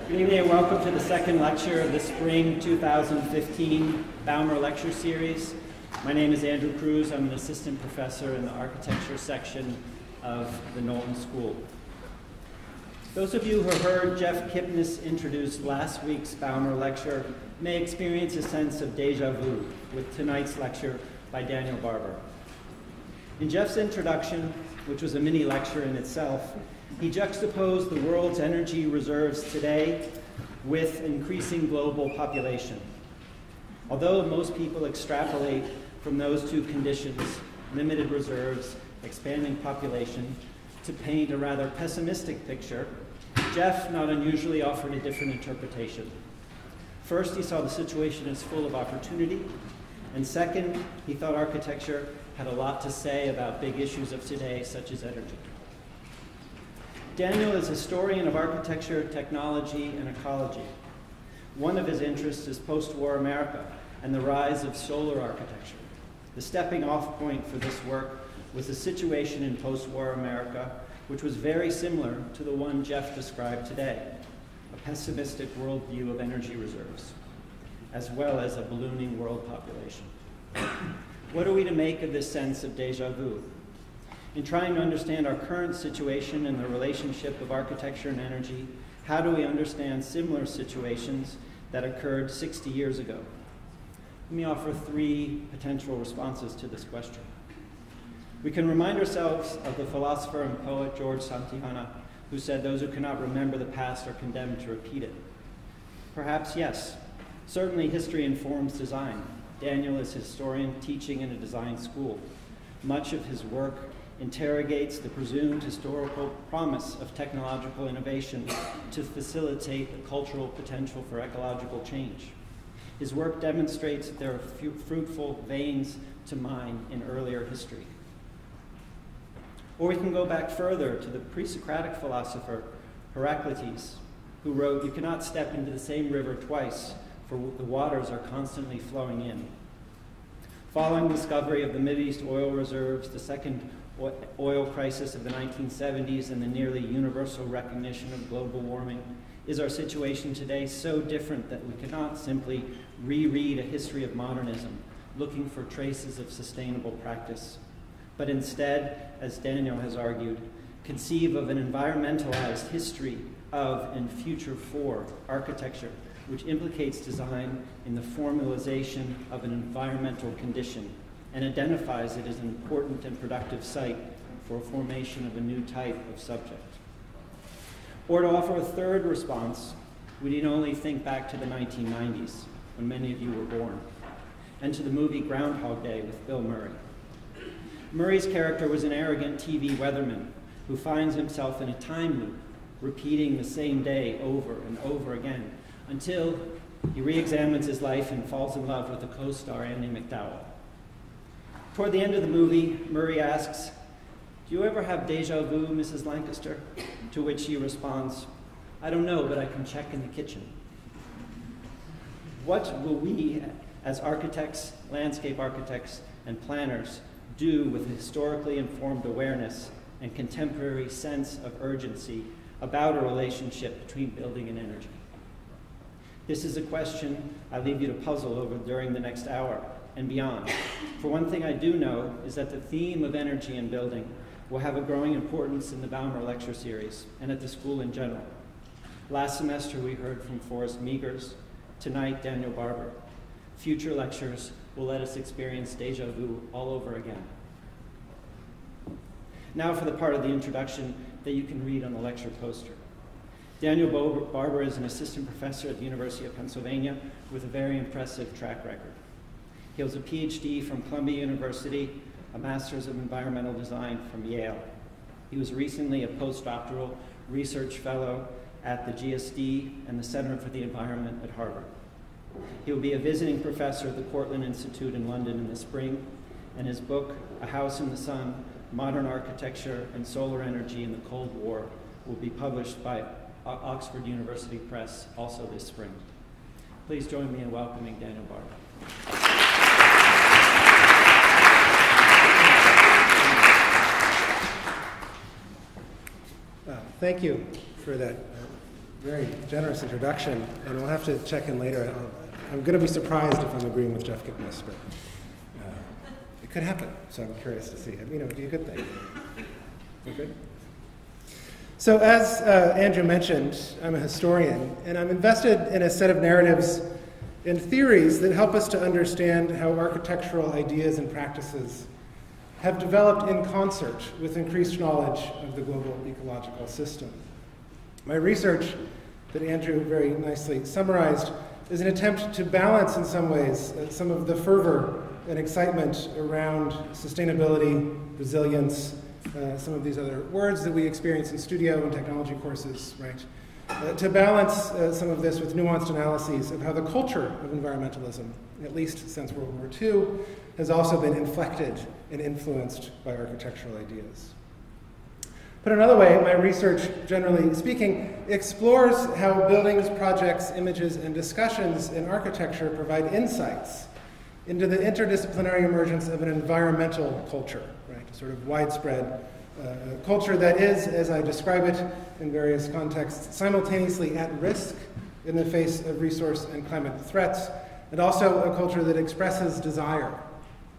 Good evening and welcome to the second lecture of the Spring 2015 Baumer Lecture Series. My name is Andrew Cruz. I'm an assistant professor in the architecture section of the Knowlton School. Those of you who heard Jeff Kipnis introduce last week's Baumer Lecture may experience a sense of deja vu with tonight's lecture by Daniel Barber. In Jeff's introduction, which was a mini lecture in itself, he juxtaposed the world's energy reserves today with increasing global population. Although most people extrapolate from those two conditions, limited reserves, expanding population, to paint a rather pessimistic picture, Jeff not unusually offered a different interpretation. First, he saw the situation as full of opportunity, and second, he thought architecture had a lot to say about big issues of today, such as energy. Daniel is a historian of architecture, technology, and ecology. One of his interests is post-war America and the rise of solar architecture. The stepping-off point for this work was the situation in post-war America, which was very similar to the one Jeff described today, a pessimistic worldview of energy reserves, as well as a ballooning world population. What are we to make of this sense of deja vu? In trying to understand our current situation and the relationship of architecture and energy, how do we understand similar situations that occurred 60 years ago? Let me offer three potential responses to this question. We can remind ourselves of the philosopher and poet George Santayana, who said those who cannot remember the past are condemned to repeat it. Perhaps yes. Certainly history informs design. Daniel is a historian teaching in a design school. Much of his work interrogates the presumed historical promise of technological innovation to facilitate the cultural potential for ecological change. His work demonstrates that there are fruitful veins to mine in earlier history. Or we can go back further to the pre-Socratic philosopher Heraclitus, who wrote, "You cannot step into the same river twice, for the waters are constantly flowing in." Following the discovery of the Mideast oil reserves, the second oil crisis of the 1970s, and the nearly universal recognition of global warming, is our situation today so different that we cannot simply reread a history of modernism, looking for traces of sustainable practice, but instead, as Daniel has argued, conceive of an environmentalized history of and future for architecture, which implicates design in the formalization of an environmental condition and identifies it as an important and productive site for formation of a new type of subject. Or to offer a third response, we need only think back to the 1990s, when many of you were born, and to the movie Groundhog Day with Bill Murray. Murray's character was an arrogant TV weatherman who finds himself in a time loop, repeating the same day over and over again, until he re-examines his life and falls in love with the co-star Andy McDowell. Toward the end of the movie, Murray asks, "Do you ever have deja vu, Mrs. Lancaster?" To which she responds, "I don't know, but I can check in the kitchen." What will we, as architects, landscape architects, and planners, do with historically informed awareness and contemporary sense of urgency about a relationship between building and energy? This is a question I leave you to puzzle over during the next hour and beyond. For one thing I do know is that the theme of energy and building will have a growing importance in the Baumer Lecture Series and at the school in general. Last semester we heard from Forrest Meagers, tonight Daniel Barber. Future lectures will let us experience deja vu all over again. Now for the part of the introduction that you can read on the lecture poster. Daniel Barber is an assistant professor at the University of Pennsylvania with a very impressive track record. He holds a PhD from Columbia University, a Master's of Environmental Design from Yale. He was recently a postdoctoral research fellow at the GSD and the Center for the Environment at Harvard. He will be a visiting professor at the Cortland Institute in London in the spring, and his book, A House in the Sun, Modern Architecture and Solar Energy in the Cold War, will be published by Oxford University Press also this spring. Please join me in welcoming Daniel Barber. Thank you for that very generous introduction, and we'll have to check in later. I'm going to be surprised if I'm agreeing with Jeff Kipnis, but it could happen, so I'm curious to see. You know, it'd be a good thing. We're good? So as Andrew mentioned, I'm a historian, and I'm invested in a set of narratives and theories that help us to understand how architectural ideas and practices have developed in concert with increased knowledge of the global ecological system. My research that Andrew very nicely summarized is an attempt to balance in some ways some of the fervor and excitement around sustainability, resilience, some of these other words that we experience in studio and technology courses, right? To balance some of this with nuanced analyses of how the culture of environmentalism, at least since World War II, has also been inflected and influenced by architectural ideas. Put another way, my research, generally speaking, explores how buildings, projects, images, and discussions in architecture provide insights into the interdisciplinary emergence of an environmental culture, right? A sort of widespread culture that is, as I describe it in various contexts, simultaneously at risk in the face of resource and climate threats, and also a culture that expresses desire,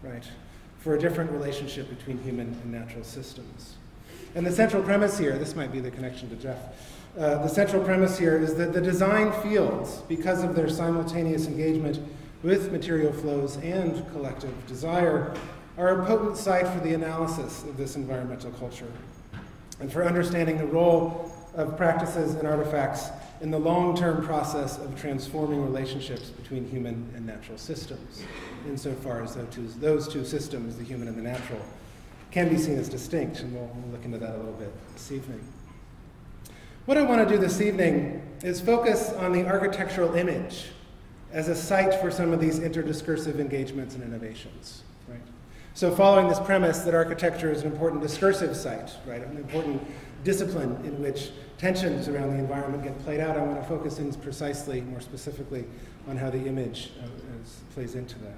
right, for a different relationship between human and natural systems. And the central premise here, this might be the connection to Jeff, the central premise here is that the design fields, because of their simultaneous engagement with material flows and collective desire, are a potent site for the analysis of this environmental culture and for understanding the role of practices and artifacts in the long-term process of transforming relationships between human and natural systems, insofar as those two systems, the human and the natural, can be seen as distinct, and we'll look into that a little bit this evening. What I want to do this evening is focus on the architectural image as a site for some of these interdiscursive engagements and innovations, right? So following this premise that architecture is an important discursive site, right, an important discipline in which tensions around the environment get played out, I want to focus in precisely, more specifically, on how the image plays into that.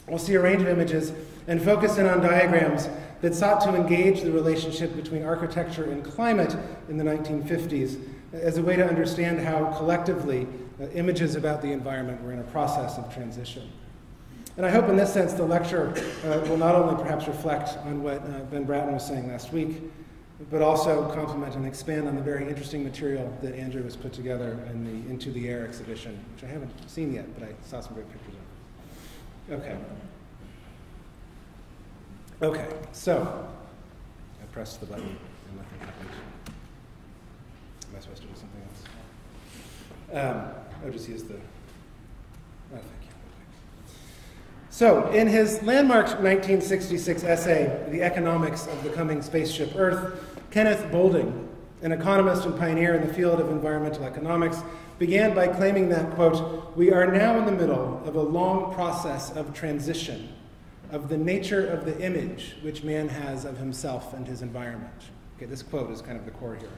We'll see a range of images and focus in on diagrams that sought to engage the relationship between architecture and climate in the 1950s as a way to understand how collectively images about the environment were in a process of transition. And I hope in this sense the lecture will not only perhaps reflect on what Ben Bratton was saying last week, but also complement and expand on the very interesting material that Andrew has put together in the Into the Air exhibition, which I haven't seen yet, but I saw some great pictures of. Okay, so I pressed the button and nothing happened. Am I supposed to do something else? Just use the, thank you. So, in his landmark 1966 essay, The Economics of the Coming Spaceship Earth, Kenneth Boulding, an economist and pioneer in the field of environmental economics, began by claiming that, quote, "We are now in the middle of a long process of transition of the nature of the image which man has of himself and his environment." Okay, this quote is kind of the core here.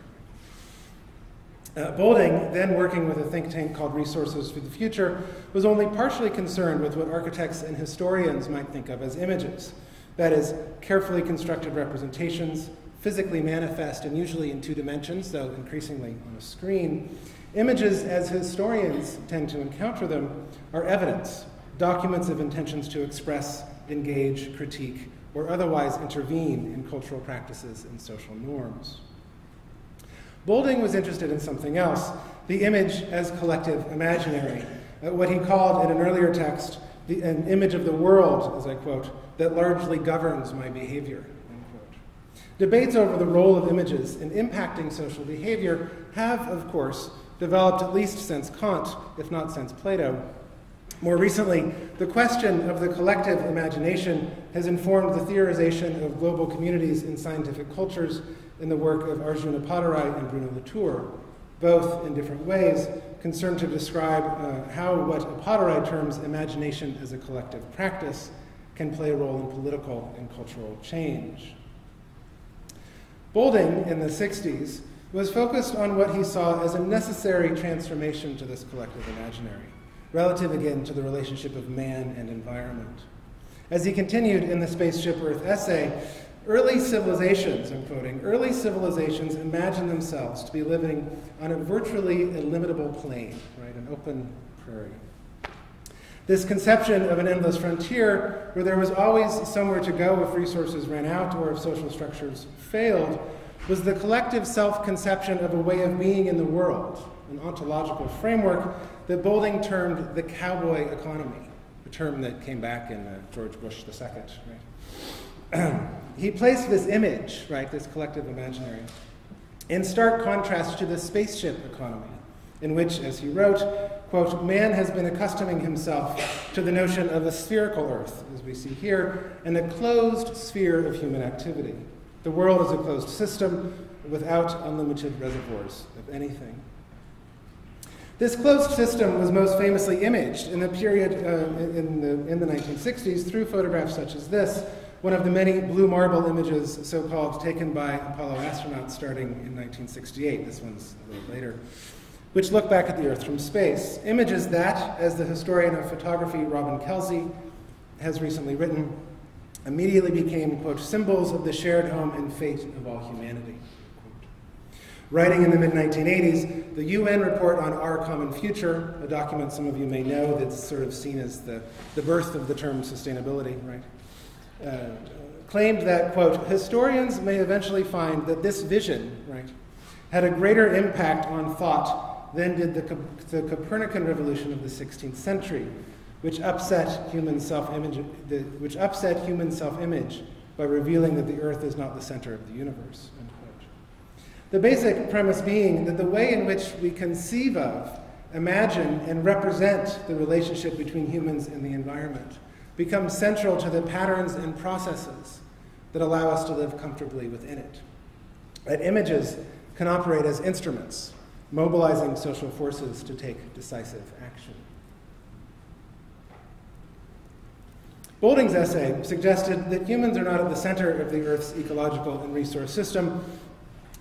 Boulding, then working with a think tank called Resources for the Future, was only partially concerned with what architects and historians might think of as images. That is, carefully constructed representations, physically manifest and usually in two dimensions, though increasingly on a screen. Images, as historians tend to encounter them, are evidence, documents of intentions to express, engage, critique, or otherwise intervene in cultural practices and social norms. Boulding was interested in something else, the image as collective imaginary, what he called in an earlier text, an image of the world, as I quote, that largely governs my behavior, end quote. Debates over the role of images in impacting social behavior have, of course, developed at least since Kant, if not since Plato. More recently, the question of the collective imagination has informed the theorization of global communities in scientific cultures in the work of Arjuna Padarai and Bruno Latour, both in different ways concerned to describe how what Padarai terms imagination as a collective practice can play a role in political and cultural change. Boulding, in the 60s, was focused on what he saw as a necessary transformation to this collective imaginary, relative again to the relationship of man and environment. As he continued in the Spaceship Earth essay, Early civilizations, I'm quoting, early civilizations imagined themselves to be living on a virtually illimitable plain, right, an open prairie. This conception of an endless frontier where there was always somewhere to go if resources ran out or if social structures failed was the collective self-conception of a way of being in the world, an ontological framework that Boulding termed the cowboy economy, a term that came back in George Bush II, right? He placed this image, right, this collective imaginary, in stark contrast to the spaceship economy, in which, as he wrote, quote, man has been accustoming himself to the notion of a spherical Earth, as we see here, and a closed sphere of human activity. The world is a closed system without unlimited reservoirs of anything. This closed system was most famously imaged in the period in the 1960s through photographs such as this, one of the many blue marble images, so-called, taken by Apollo astronauts starting in 1968. This one's a little later, which look back at the Earth from space. Images that, as the historian of photography Robin Kelsey has recently written, immediately became, quote, symbols of the shared home and fate of all humanity. Writing in the mid-1980s, the UN report on Our Common Future, a document some of you may know that's sort of seen as the birth of the term sustainability, right, claimed that, quote, historians may eventually find that this vision, right, had a greater impact on thought than did the Copernican revolution of the 16th century, which upset human self-image by revealing that the Earth is not the center of the universe, end quote. The basic premise being that the way in which we conceive of, imagine, and represent the relationship between humans and the environment becomes central to the patterns and processes that allow us to live comfortably within it. That images can operate as instruments, mobilizing social forces to take decisive action. Boulding's essay suggested that humans are not at the center of the Earth's ecological and resource system,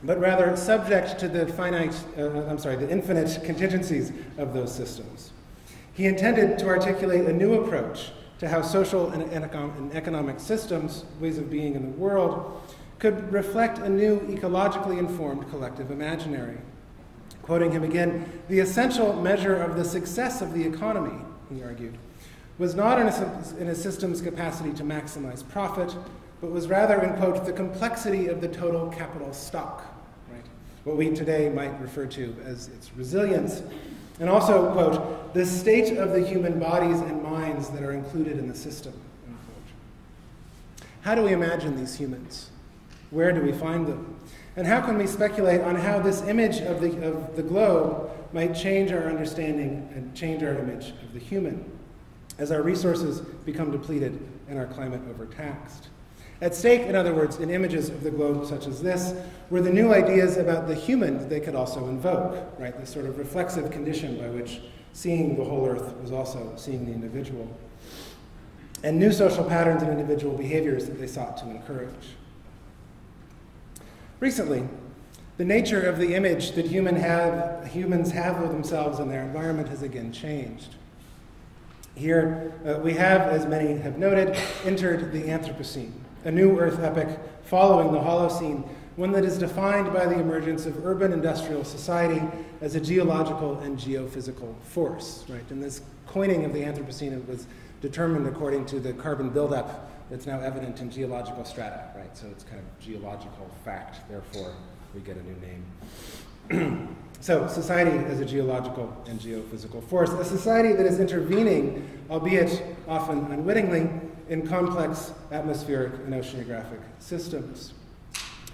but rather subject to the the infinite contingencies of those systems. He intended to articulate a new approach to how social and economic systems, ways of being in the world, could reflect a new ecologically informed collective imaginary. Quoting him again, the essential measure of the success of the economy, he argued, was not in a system's capacity to maximize profit, but was rather in, quote, the complexity of the total capital stock, right? What we today might refer to as its resilience, and also, quote, the state of the human bodies and minds that are included in the system, unquote. How do we imagine these humans? Where do we find them? And how can we speculate on how this image of the globe might change our understanding and change our image of the human as our resources become depleted and our climate overtaxed? At stake, in other words, in images of the globe such as this, were the new ideas about the human that they could also invoke, right? This sort of reflexive condition by which seeing the whole Earth was also seeing the individual, and new social patterns and individual behaviors that they sought to encourage. Recently, the nature of the image that humans have of themselves and their environment has again changed. Here we have, as many have noted, entered the Anthropocene, a new Earth epoch following the Holocene, one that is defined by the emergence of urban industrial society as a geological and geophysical force, right? And this coining of the Anthropocene was determined according to the carbon buildup that's now evident in geological strata, right? So it's kind of geological fact, therefore we get a new name. So society as a geological and geophysical force, a society that is intervening, albeit often unwittingly, in complex atmospheric and oceanographic systems.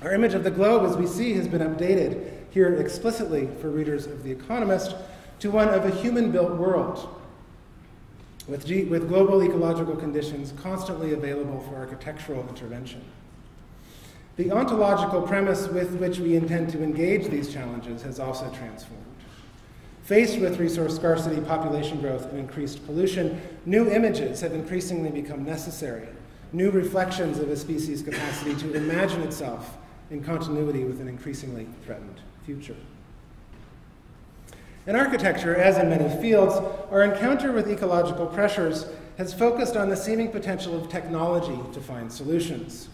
Our image of the globe, as we see, has been updated here explicitly for readers of The Economist to one of a human-built world, with global ecological conditions constantly available for architectural intervention. The ontological premise with which we intend to engage these challenges has also transformed. Faced with resource scarcity, population growth, and increased pollution, new images have increasingly become necessary, new reflections of a species' capacity to imagine itself in continuity with an increasingly threatened future. In architecture, as in many fields, our encounter with ecological pressures has focused on the seeming potential of technology to find solutions.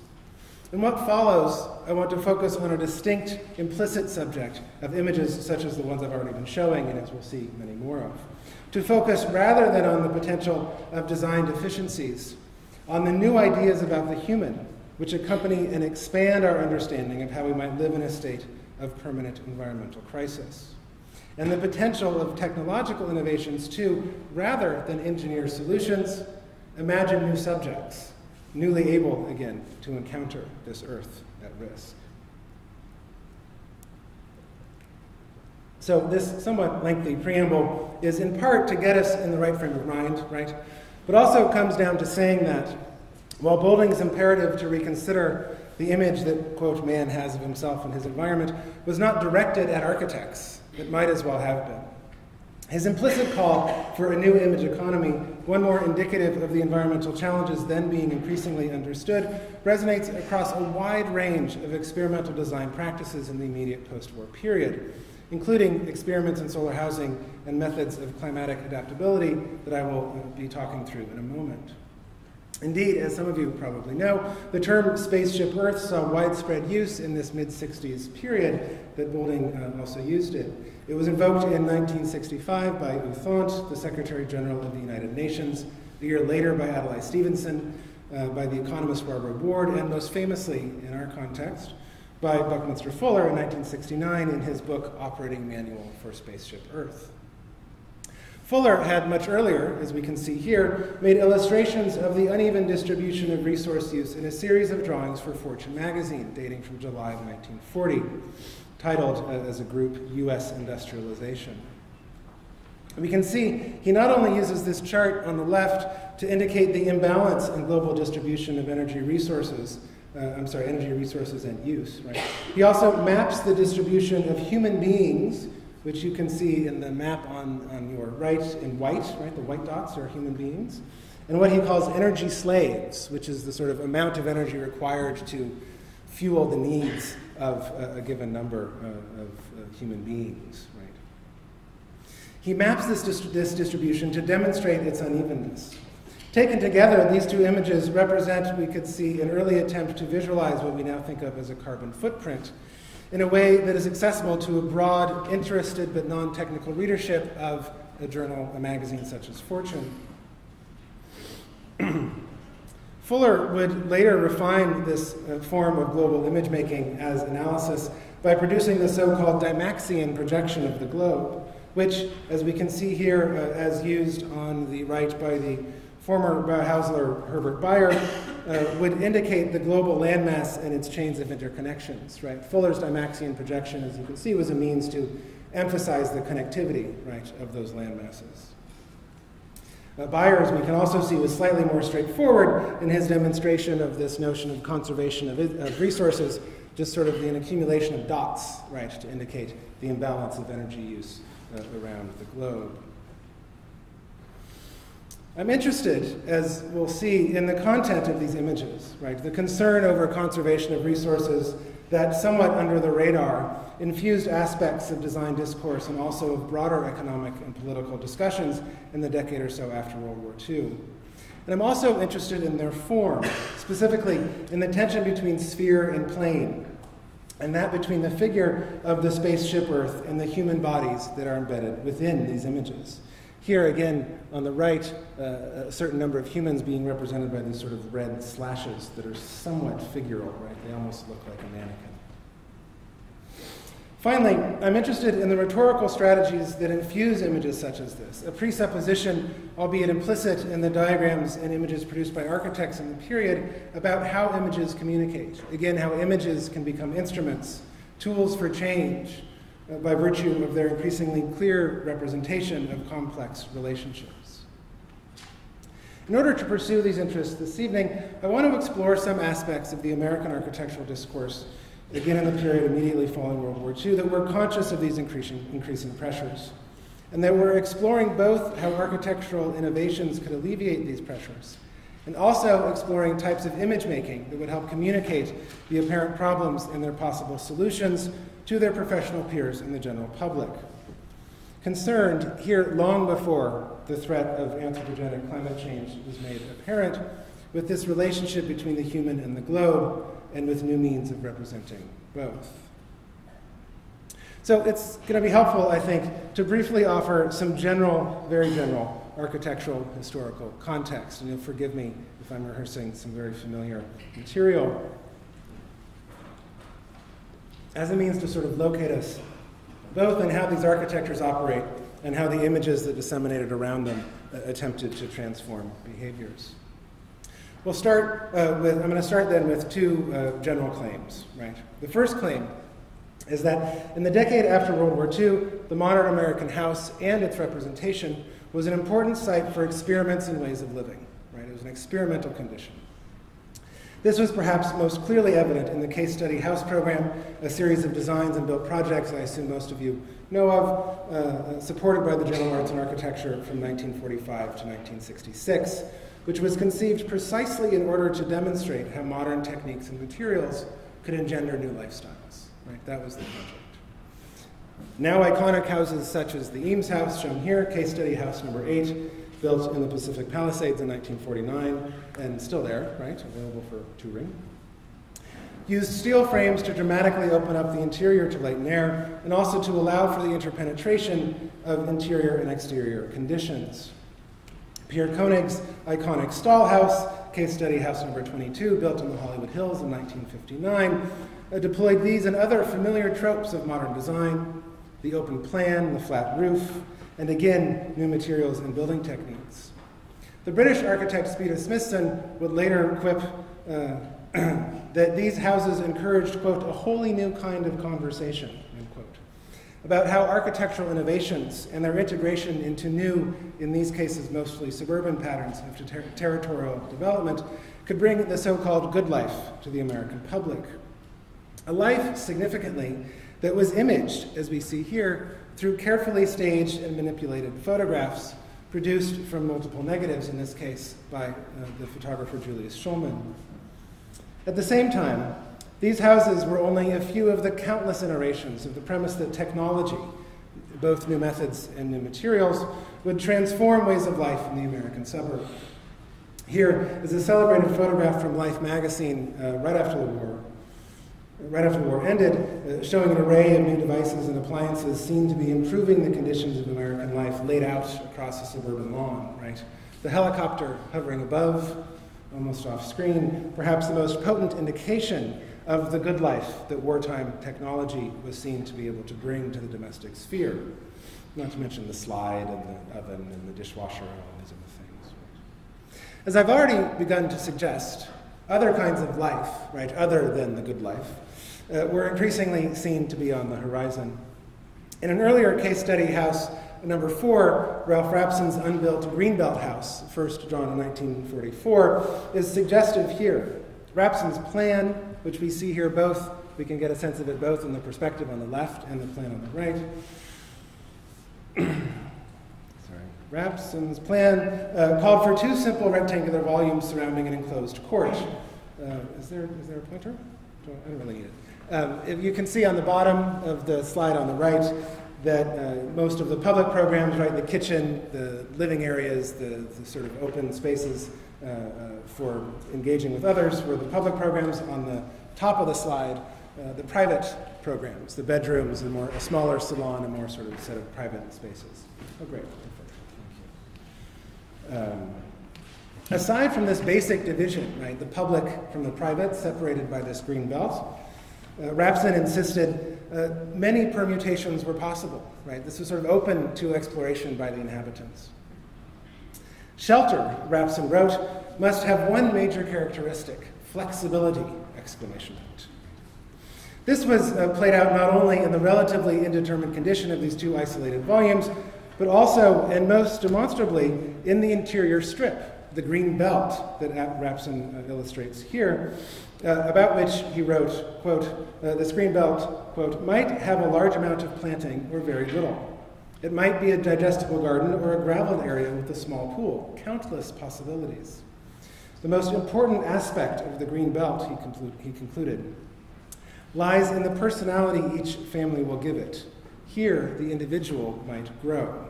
In what follows, I want to focus on a distinct, implicit subject of images such as the ones I've already been showing, and as we'll see many more of. To focus rather than on the potential of design deficiencies, on the new ideas about the human, which accompany and expand our understanding of how we might live in a state of permanent environmental crisis. And the potential of technological innovations to, rather than engineer solutions, imagine new subjects, newly able, again, to encounter this earth at risk. So this somewhat lengthy preamble is in part to get us in the right frame of mind, right? But also comes down to saying that while Boulding's imperative to reconsider the image that, quote, man has of himself and his environment was not directed at architects, it might as well have been. His implicit call for a new image economy, one more indicative of the environmental challenges then being increasingly understood, resonates across a wide range of experimental design practices in the immediate post-war period, including experiments in solar housing and methods of climatic adaptability that I will be talking through in a moment. Indeed, as some of you probably know, the term spaceship Earth saw widespread use in this mid-60s period that Boulding also used it. It was invoked in 1965 by U Thant, the Secretary General of the United Nations, a year later by Adlai Stevenson, by the economist Barbara Ward, and most famously, in our context, by Buckminster Fuller in 1969 in his book Operating Manual for Spaceship Earth. Fuller had much earlier, as we can see here, made illustrations of the uneven distribution of resource use in a series of drawings for Fortune magazine dating from July of 1940, titled as a group, U.S. Industrialization. We can see he not only uses this chart on the left to indicate the imbalance in global distribution of energy resources and use, right? He also maps the distribution of human beings, which you can see in the map on your right in white, right? The white dots are human beings. And what he calls energy slaves, which is the sort of amount of energy required to fuel the needs of a given number of human beings, right? He maps this distribution to demonstrate its unevenness. Taken together, these two images represent, we could see, an early attempt to visualize what we now think of as a carbon footprint in a way that is accessible to a broad, interested but non-technical readership of a journal, a magazine such as Fortune. Fuller would later refine this form of global image making as analysis by producing the so-called Dymaxion projection of the globe, which, as we can see here, as used on the right by the former Bauhausler Herbert Bayer, would indicate the global landmass and its chains of interconnections, right? Fuller's Dymaxion projection, as you can see, was a means to emphasize the connectivity, right, of those landmasses. Bayer's, we can also see, was slightly more straightforward in his demonstration of this notion of conservation of resources, just sort of an accumulation of dots, right, to indicate the imbalance of energy use around the globe. I'm interested, as we'll see, in the content of these images, right? The concern over conservation of resources that somewhat under the radar infused aspects of design discourse and also of broader economic and political discussions in the decade or so after World War II. And I'm also interested in their form, specifically in the tension between sphere and plane, and that between the figure of the spaceship Earth and the human bodies that are embedded within these images. Here again, on the right, a certain number of humans being represented by these sort of red slashes that are somewhat figural, right? They almost look like a mannequin. Finally, I'm interested in the rhetorical strategies that infuse images such as this, a presupposition, albeit implicit in the diagrams and images produced by architects in the period, about how images communicate. Again, how images can become instruments, tools for change, by virtue of their increasingly clear representation of complex relationships. In order to pursue these interests this evening, I want to explore some aspects of the American architectural discourse, again in the period immediately following World War II, that were conscious of these increasing pressures, and that were exploring both how architectural innovations could alleviate these pressures, and also exploring types of image making that would help communicate the apparent problems and their possible solutions to their professional peers and the general public. Concerned here long before the threat of anthropogenic climate change was made apparent with this relationship between the human and the globe, and with new means of representing both. So it's going to be helpful, I think, to briefly offer some general, very general, architectural historical context. And you'll forgive me if I'm rehearsing some very familiar material, as a means to sort of locate us both in how these architectures operate and how the images that disseminated around them attempted to transform behaviors. We'll start I'm going to start then with two general claims, right? The first claim is that in the decade after World War II, the modern American house and its representation was an important site for experiments in ways of living, right? It was an experimental condition. This was perhaps most clearly evident in the case study house program, a series of designs and built projects I assume most of you know of, supported by the General Arts in Architecture from 1945 to 1966, which was conceived precisely in order to demonstrate how modern techniques and materials could engender new lifestyles. Right, that was the project. Now iconic houses such as the Eames House, shown here, case study house number 8, built in the Pacific Palisades in 1949, and still there, right, available for touring. Used steel frames to dramatically open up the interior to light and air, and also to allow for the interpenetration of interior and exterior conditions. Pierre Koenig's iconic Stahl House, case study house number 22, built in the Hollywood Hills in 1959, deployed these and other familiar tropes of modern design, the open plan, the flat roof, and again, new materials and building techniques. The British architect Speedy Smithson would later quip that these houses encouraged, quote, a wholly new kind of conversation, end quote, about how architectural innovations and their integration into new, in these cases mostly suburban patterns of territorial development, could bring the so-called good life to the American public. A life, significantly, that was imaged, as we see here, through carefully staged and manipulated photographs produced from multiple negatives, in this case by the photographer Julius Schulman. At the same time, these houses were only a few of the countless iterations of the premise that technology, both new methods and new materials, would transform ways of life in the American suburb. Here is a celebrated photograph from Life magazine right after the war ended, showing an array of new devices and appliances seen to be improving the conditions of American life laid out across a suburban lawn, right? The helicopter hovering above, almost off screen, perhaps the most potent indication of the good life that wartime technology was seen to be able to bring to the domestic sphere. Not to mention the slide and the oven and the dishwasher and all these other things. As I've already begun to suggest, other kinds of life, right, other than the good life, were increasingly seen to be on the horizon. In an earlier case study house, number 4, Ralph Rapson's unbuilt Greenbelt house, first drawn in 1944, is suggestive here. Rapson's plan, which we see here both, we can get a sense of it both in the perspective on the left and the plan on the right. Rapson's plan called for 2 simple rectangular volumes surrounding an enclosed court. Is there a pointer? I don't really need it. If you can see on the bottom of the slide on the right that most of the public programs, right, the kitchen, the living areas, the sort of open spaces for engaging with others were the public programs. On the top of the slide, the private programs, the bedrooms, a smaller salon, a more sort of set of private spaces. Oh, great. Thank you. Aside from this basic division, right, the public from the private, separated by this green belt, Rapson insisted many permutations were possible, right? This was sort of open to exploration by the inhabitants. Shelter, Rapson wrote, must have one major characteristic, flexibility, exclamation point. This was played out not only in the relatively indeterminate condition of these 2 isolated volumes, but also, and most demonstrably, in the interior strip, the green belt that Rapson illustrates here, about which he wrote, quote, this green belt, quote, might have a large amount of planting or very little. It might be a digestible garden or a graveled area with a small pool. Countless possibilities. The most important aspect of the green belt, he concluded, lies in the personality each family will give it. Here, the individual might grow.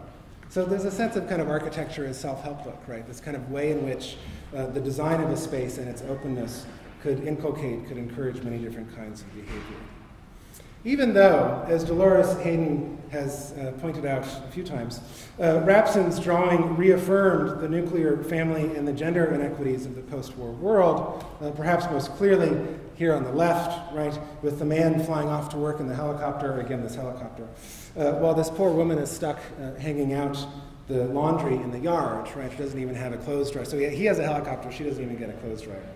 So there's a sense of kind of architecture as self-help book, right? This kind of way in which the design of a space and its openness could encourage many different kinds of behavior. Even though, as Dolores Hayden has pointed out a few times, Rapson's drawing reaffirmed the nuclear family and the gender inequities of the post-war world, perhaps most clearly here on the left, right, with the man flying off to work in the helicopter, again this helicopter, while this poor woman is stuck hanging out the laundry in the yard, right? She doesn't even have a clothes dryer. So he has a helicopter, she doesn't even get a clothes dryer, right?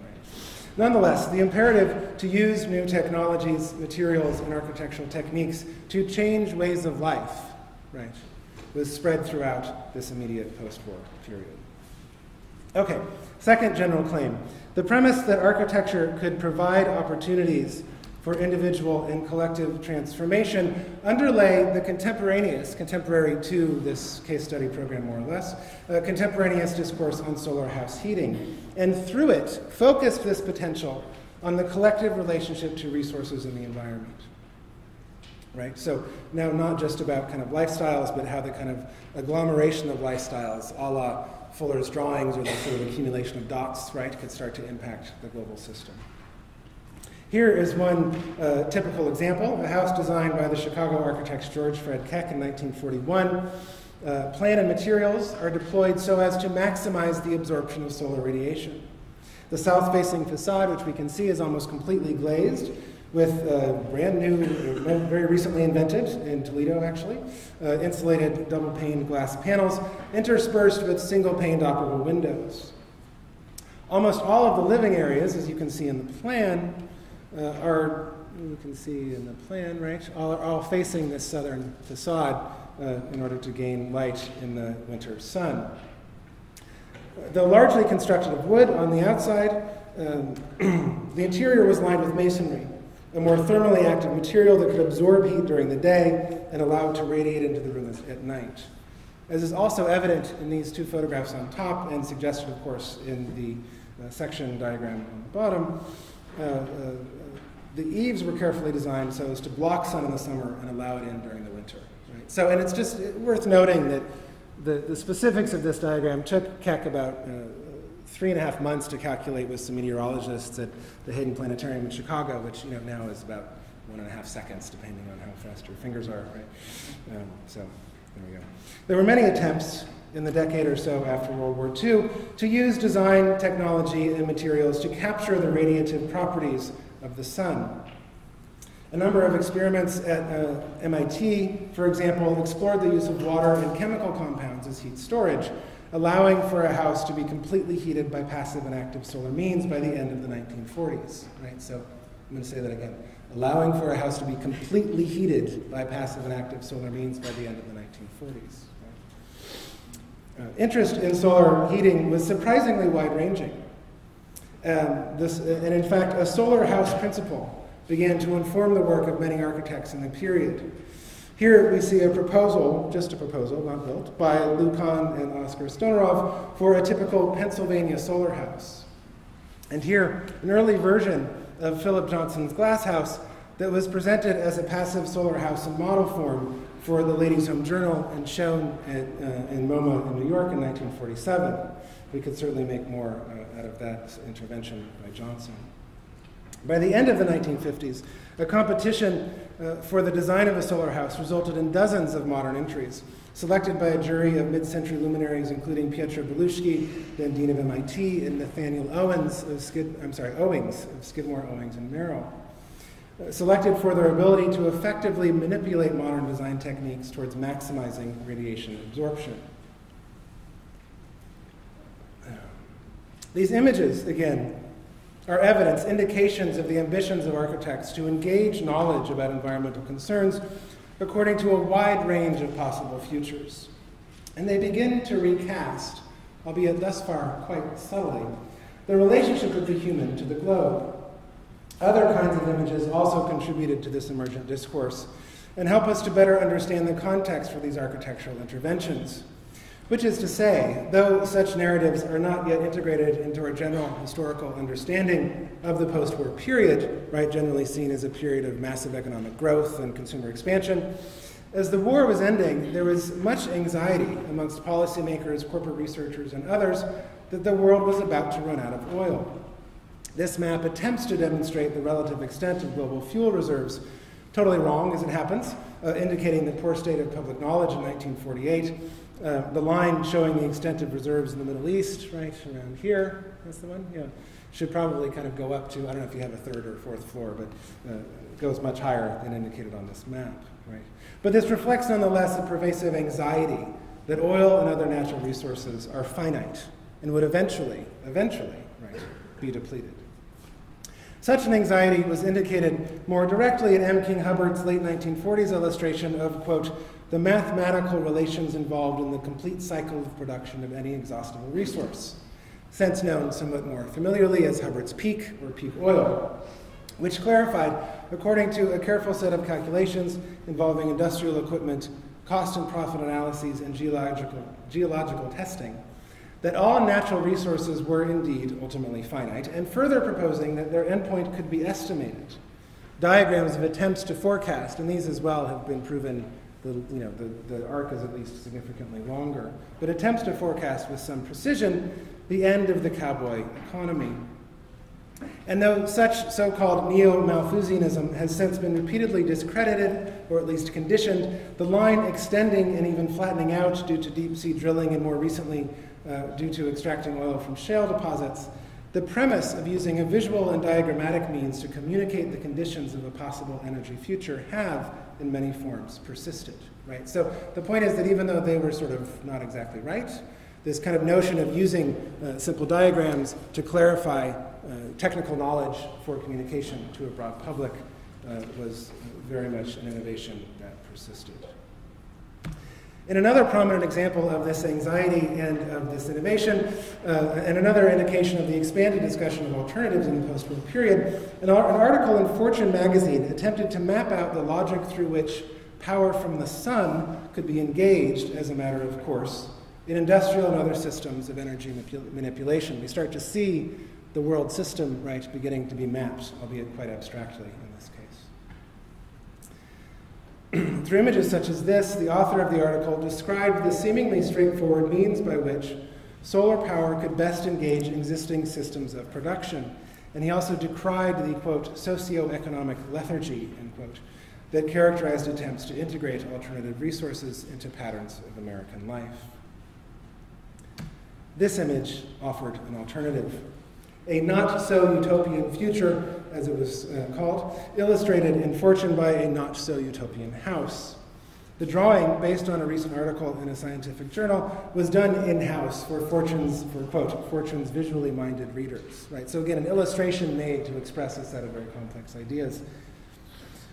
Nonetheless, the imperative to use new technologies, materials, and architectural techniques to change ways of life, right, was spread throughout this immediate post-war period. Okay, second general claim. The premise that architecture could provide opportunities for individual and collective transformation underlay the contemporary to this case study program more or less, contemporaneous discourse on solar house heating, and through it focused this potential on the collective relationship to resources in the environment. Right? So now not just about kind of lifestyles, but how the kind of agglomeration of lifestyles, a la Fuller's drawings or the sort of accumulation of dots, right, could start to impact the global system. Here is one typical example, a house designed by the Chicago architect George Fred Keck in 1941. Plan and materials are deployed so as to maximize the absorption of solar radiation. The south-facing facade, which we can see, is almost completely glazed with brand new, very recently invented, in Toledo actually, insulated double-pane glass panels interspersed with single-paned operable windows. Almost all of the living areas, as you can see in the plan, are all facing this southern facade in order to gain light in the winter sun. Though largely constructed of wood on the outside, the interior was lined with masonry, a more thermally active material that could absorb heat during the day and allow it to radiate into the room at night. As is also evident in these two photographs on top and suggested, of course, in the section diagram on the bottom, the eaves were carefully designed so as to block sun in the summer and allow it in during the winter. Right? So, and it's just worth noting that the specifics of this diagram took Keck about 3.5 months to calculate with some meteorologists at the Hayden Planetarium in Chicago, which now is about 1.5 seconds, depending on how fast your fingers are. Right? So there we go. There were many attempts in the decade or so after World War II to use design, technology, and materials to capture the radiative properties of the sun. A number of experiments at MIT, for example, explored the use of water and chemical compounds as heat storage, allowing for a house to be completely heated by passive and active solar means by the end of the 1940s. Right? So I'm going to say that again. Allowing for a house to be completely heated by passive and active solar means by the end of the 1940s. Interest in solar heating was surprisingly wide-ranging. And in fact, a solar house principle began to inform the work of many architects in the period. Here we see a proposal, just a proposal, not built, by Lou Kahn and Oscar Stonerov for a typical Pennsylvania solar house. And here, an early version of Philip Johnson's glass house that was presented as a passive solar house in model form for the Ladies' Home Journal and shown in MoMA in New York in 1947. We could certainly make more out of that intervention by Johnson. By the end of the 1950s, a competition for the design of a solar house resulted in dozens of modern entries, selected by a jury of mid-century luminaries, including Pietro Belushi, then dean of MIT, and Nathaniel Owings of Skidmore, Owings, and Merrill. Selected for their ability to effectively manipulate modern design techniques towards maximizing radiation absorption. These images, again, are evidence, indications of the ambitions of architects to engage knowledge about environmental concerns according to a wide range of possible futures. And they begin to recast, albeit thus far quite subtly, the relationship of the human to the globe. Other kinds of images also contributed to this emergent discourse and help us to better understand the context for these architectural interventions. Which is to say, though such narratives are not yet integrated into our general historical understanding of the post-war period, right, generally seen as a period of massive economic growth and consumer expansion, as the war was ending, there was much anxiety amongst policymakers, corporate researchers, and others that the world was about to run out of oil. This map attempts to demonstrate the relative extent of global fuel reserves. Totally wrong, as it happens, indicating the poor state of public knowledge in 1948. The line showing the extent of reserves in the Middle East, right around here, that's the one, yeah, should probably kind of go up to, I don't know if you have a third or fourth floor, but goes much higher than indicated on this map, right? But this reflects nonetheless a pervasive anxiety that oil and other natural resources are finite and would eventually, right, be depleted. Such an anxiety was indicated more directly in M. King Hubbard's late 1940s illustration of, quote, the mathematical relations involved in the complete cycle of production of any exhaustible resource, since known somewhat more familiarly as Hubbard's peak or peak oil, which clarified, according to a careful set of calculations involving industrial equipment, cost and profit analyses, and geological testing, that all natural resources were indeed ultimately finite, and further proposing that their endpoint could be estimated. Diagrams of attempts to forecast, and these as well have been proven, the arc is at least significantly longer, but attempts to forecast with some precision the end of the cowboy economy. And though such so-called neo-Malthusianism has since been repeatedly discredited, or at least conditioned, the line extending and even flattening out due to deep-sea drilling and more recently due to extracting oil from shale deposits, the premise of using a visual and diagrammatic means to communicate the conditions of a possible energy future have, in many forms, persisted, right? So the point is that even though they were sort of not exactly right, this kind of notion of using simple diagrams to clarify technical knowledge for communication to a broad public was very much an innovation that persisted. In another prominent example of this anxiety and of this innovation, and another indication of the expanded discussion of alternatives in the post-war period, an article in Fortune magazine attempted to map out the logic through which power from the sun could be engaged, as a matter of course, in industrial and other systems of energy manipulation. We start to see the world system, right, beginning to be mapped, albeit quite abstractly in this case. Through images such as this, the author of the article described the seemingly straightforward means by which solar power could best engage existing systems of production. And he also decried the, quote, socioeconomic lethargy, end quote, that characterized attempts to integrate alternative resources into patterns of American life. This image offered an alternative. A not-so-utopian future, as it was called, illustrated in Fortune by a not-so-utopian house. The drawing, based on a recent article in a scientific journal, was done in-house for Fortune's visually minded readers. Right? So again, an illustration made to express a set of very complex ideas.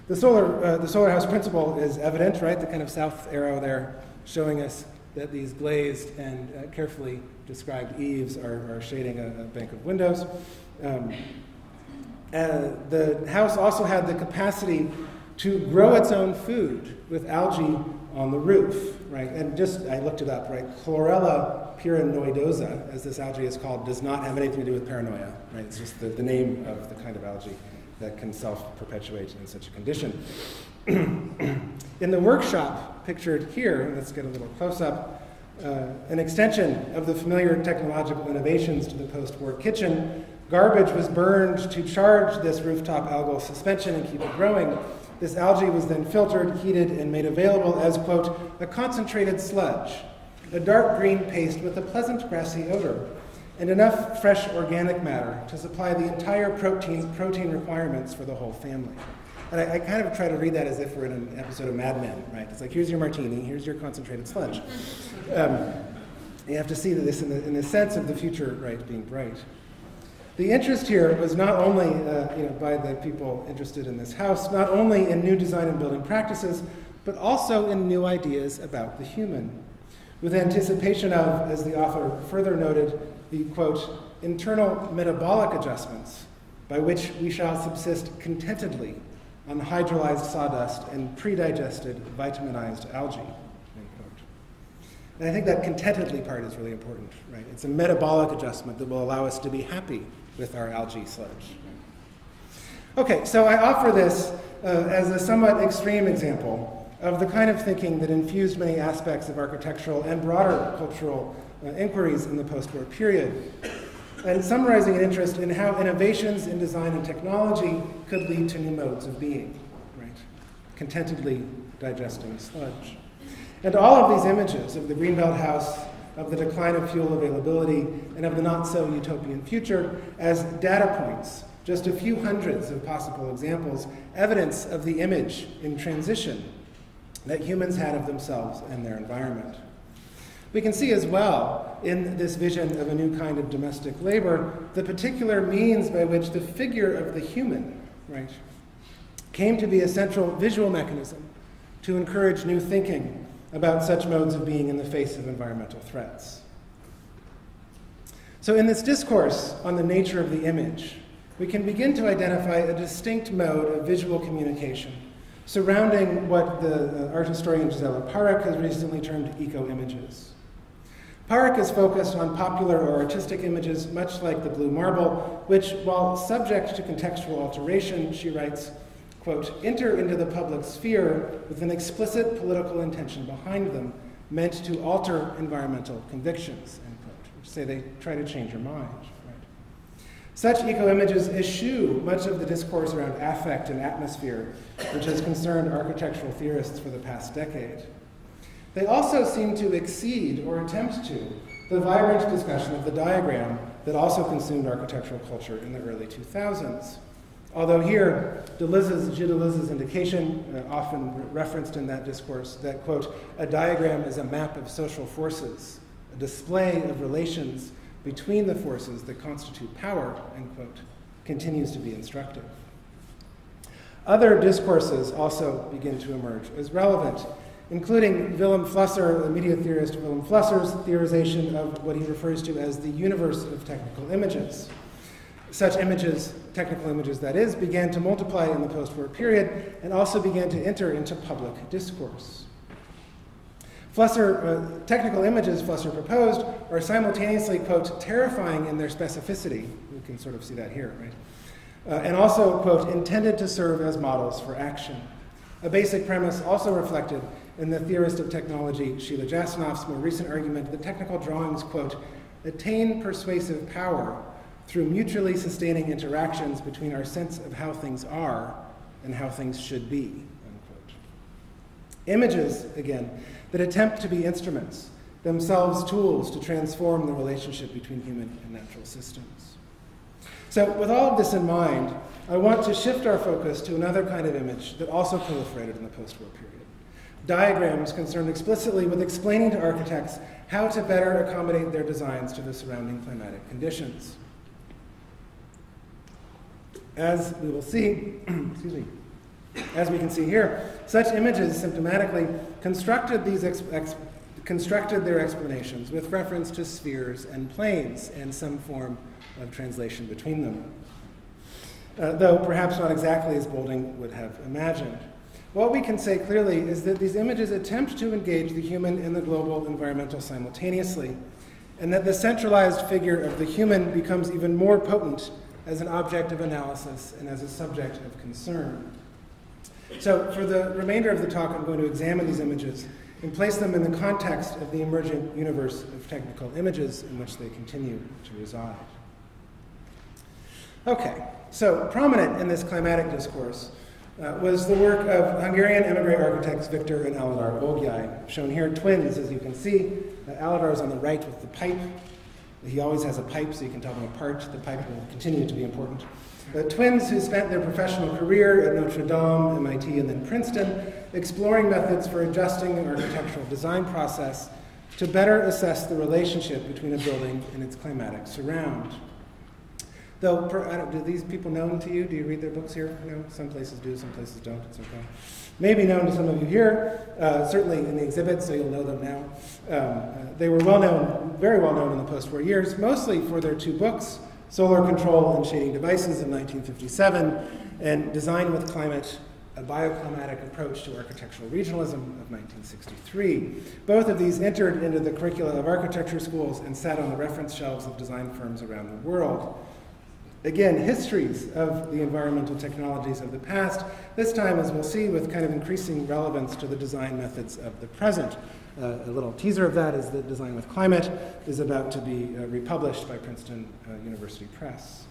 The solar house principle is evident, right? The kind of south arrow there showing us that these glazed and carefully described eaves are shading a bank of windows. The house also had the capacity to grow its own food with algae on the roof, right? And I looked it up, right? Chlorella pyranoidosa, as this algae is called, does not have anything to do with paranoia, right? It's just the name of the kind of algae that can self-perpetuate in such a condition. In the workshop pictured here, let's get a little close-up, an extension of the familiar technological innovations to the post-war kitchen, garbage was burned to charge this rooftop algal suspension and keep it growing. This algae was then filtered, heated, and made available as, quote, a concentrated sludge, a dark green paste with a pleasant grassy odor, and enough fresh organic matter to supply the entire protein requirements for the whole family. And I kind of try to read that as if we're in an episode of Mad Men, right? It's like, here's your martini, here's your concentrated sludge. You have to see this in the sense of the future, right, being bright. The interest here was not only by the people interested in this house, not only in new design and building practices, but also in new ideas about the human, with anticipation of, as the author further noted, the, quote, internal metabolic adjustments by which we shall subsist contentedly on hydrolyzed sawdust and pre-digested vitaminized algae, end quote. And I think that contentedly part is really important, right? It's a metabolic adjustment that will allow us to be happy with our algae sludge. Okay, so I offer this as a somewhat extreme example of the kind of thinking that infused many aspects of architectural and broader cultural inquiries in the post-war period. and summarizing an interest in how innovations in design and technology could lead to new modes of being, right? Contentedly digesting sludge. And all of these images of the Greenbelt house, of the decline of fuel availability, and of the not-so-utopian future as data points, just a few hundreds of possible examples, evidence of the image in transition that humans had of themselves and their environment. We can see as well in this vision of a new kind of domestic labor the particular means by which the figure of the human, right, came to be a central visual mechanism to encourage new thinking about such modes of being in the face of environmental threats. So in this discourse on the nature of the image, we can begin to identify a distinct mode of visual communication surrounding what the art historian Gisela Parik has recently termed eco-images. Parik is focused on popular or artistic images, much like the blue marble, which, while subject to contextual alteration, she writes, quote, enter into the public sphere with an explicit political intention behind them, meant to alter environmental convictions, end quote, which say they try to change your mind. Right? Such eco-images eschew much of the discourse around affect and atmosphere, which has concerned architectural theorists for the past decade. They also seem to exceed, or attempt to, the vibrant discussion of the diagram that also consumed architectural culture in the early 2000s. Although here, Gilles Deleuze's indication, often referenced in that discourse, that, quote, a diagram is a map of social forces, a display of relations between the forces that constitute power, end quote, continues to be instructive. Other discourses also begin to emerge as relevant, including Willem Flusser, the media theorist Willem Flusser's theorization of what he refers to as the universe of technical images. Such images, technical images that is, began to multiply in the post-war period and also began to enter into public discourse. Technical images, Flusser proposed, are simultaneously, quote, terrifying in their specificity. We can sort of see that here, right? And also, quote, intended to serve as models for action. A basic premise also reflected in the theorist of technology, Sheila Jasanoff's more recent argument that technical drawings, quote, attain persuasive power through mutually sustaining interactions between our sense of how things are and how things should be, unquote. Images, again, that attempt to be instruments, themselves tools to transform the relationship between human and natural systems. So with all of this in mind, I want to shift our focus to another kind of image that also proliferated in the post-war period. Diagrams concerned explicitly with explaining to architects how to better accommodate their designs to the surrounding climatic conditions. As we will see, excuse me, as we can see here, such images symptomatically constructed their explanations with reference to spheres and planes and some form of translation between them, though perhaps not exactly as Boulding would have imagined. What we can say clearly is that these images attempt to engage the human and the global environmental simultaneously, and that the centralized figure of the human becomes even more potent as an object of analysis and as a subject of concern. So for the remainder of the talk, I'm going to examine these images and place them in the context of the emergent universe of technical images in which they continue to reside. Okay, so prominent in this climatic discourse was the work of Hungarian emigre architects Victor and Alidar Olgyay, shown here, twins, as you can see. Alidar is on the right with the pipe. He always has a pipe, so you can tell them apart. The pipe will continue to be important. Twins who spent their professional career at Notre Dame, MIT, and then Princeton, exploring methods for adjusting the architectural design process to better assess the relationship between a building and its climatic surround. Though, do these people known to you? Do you read their books here? No, some places do, some places don't. It's okay. Maybe known to some of you here, certainly in the exhibit, so you'll know them now. They were well known, very well known in the post-war years, mostly for their two books, Solar Control and Shading Devices in 1957, and Design with Climate, a Bioclimatic Approach to Architectural Regionalism of 1963. Both of these entered into the curricula of architecture schools and sat on the reference shelves of design firms around the world. Again, histories of the environmental technologies of the past, this time, as we'll see, with kind of increasing relevance to the design methods of the present. A little teaser of that is that Design with Climate is about to be republished by Princeton University Press.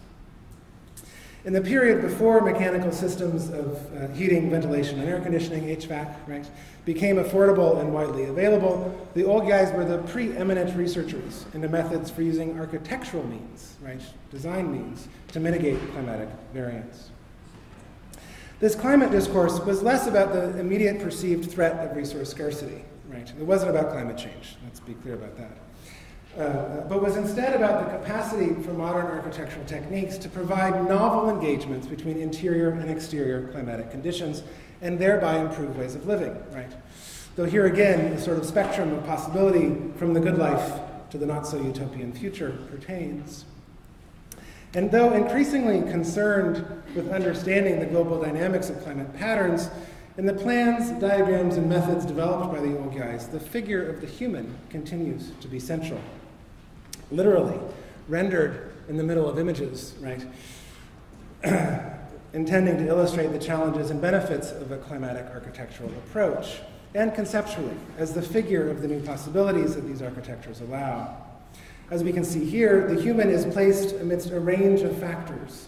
In the period before mechanical systems of heating, ventilation, and air conditioning, HVAC, right, became affordable and widely available, the Olgyays were the preeminent researchers into methods for using architectural means, right, design means, to mitigate climatic variance. This climate discourse was less about the immediate perceived threat of resource scarcity, right? It wasn't about climate change, let's be clear about that. But was instead about the capacity for modern architectural techniques to provide novel engagements between interior and exterior climatic conditions and thereby improve ways of living, right? Though here again, the sort of spectrum of possibility from the good life to the not-so-utopian future pertains. And though increasingly concerned with understanding the global dynamics of climate patterns, in the plans, diagrams, and methods developed by the Olgyays, the figure of the human continues to be central. Literally, rendered in the middle of images, right? Intending to illustrate the challenges and benefits of a climatic architectural approach, and conceptually, as the figure of the new possibilities that these architectures allow. As we can see here, the human is placed amidst a range of factors,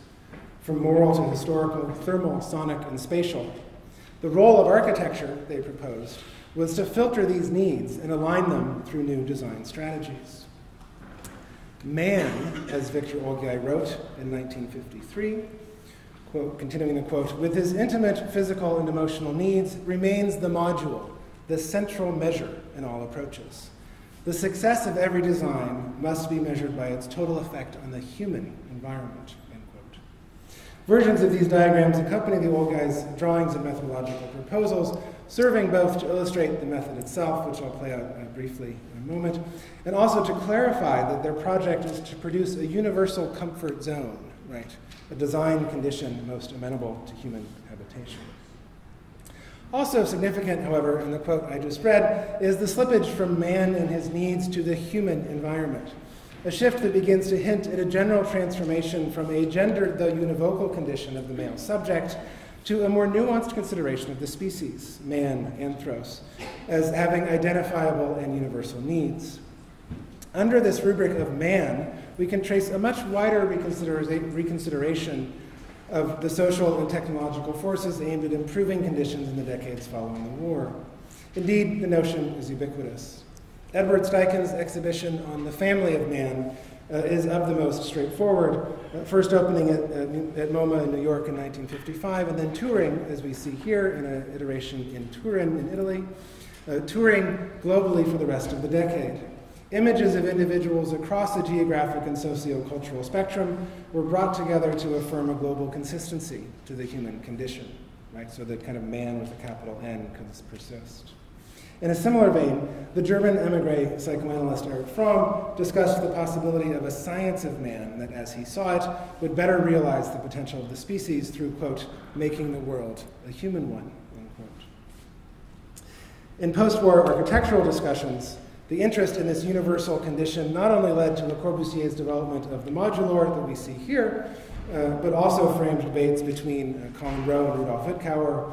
from moral to historical, thermal, sonic, and spatial. The role of architecture, they proposed, was to filter these needs and align them through new design strategies. Man, as Victor Olgyay wrote in 1953, quote, continuing the quote, with his intimate physical and emotional needs remains the module, the central measure in all approaches. The success of every design must be measured by its total effect on the human environment, end quote. Versions of these diagrams accompany the Olgyays' drawings and methodological proposals, serving both to illustrate the method itself, which I'll play out briefly in a moment, and also to clarify that their project is to produce a universal comfort zone, right? A design condition most amenable to human habitation. Also significant, however, in the quote I just read, is the slippage from man and his needs to the human environment, a shift that begins to hint at a general transformation from a gendered, though univocal condition of the male subject to a more nuanced consideration of the species, man, anthros, as having identifiable and universal needs. Under this rubric of man, we can trace a much wider reconsideration of the social and technological forces aimed at improving conditions in the decades following the war. Indeed, the notion is ubiquitous. Edward Steichen's exhibition on the family of man is of the most straightforward, first opening at MoMA in New York in 1955, and then touring, as we see here, in an iteration in Turin in Italy, touring globally for the rest of the decade. Images of individuals across the geographic and socio-cultural spectrum were brought together to affirm a global consistency to the human condition, right? So that kind of man with a capital N could persist. In a similar vein, the German emigre psychoanalyst Erich Fromm discussed the possibility of a science of man that, as he saw it, would better realize the potential of the species through, quote, making the world a human one, unquote. In post-war architectural discussions, the interest in this universal condition not only led to Le Corbusier's development of the modular that we see here, but also framed debates between Colin Rowe and Rudolf Wittkower,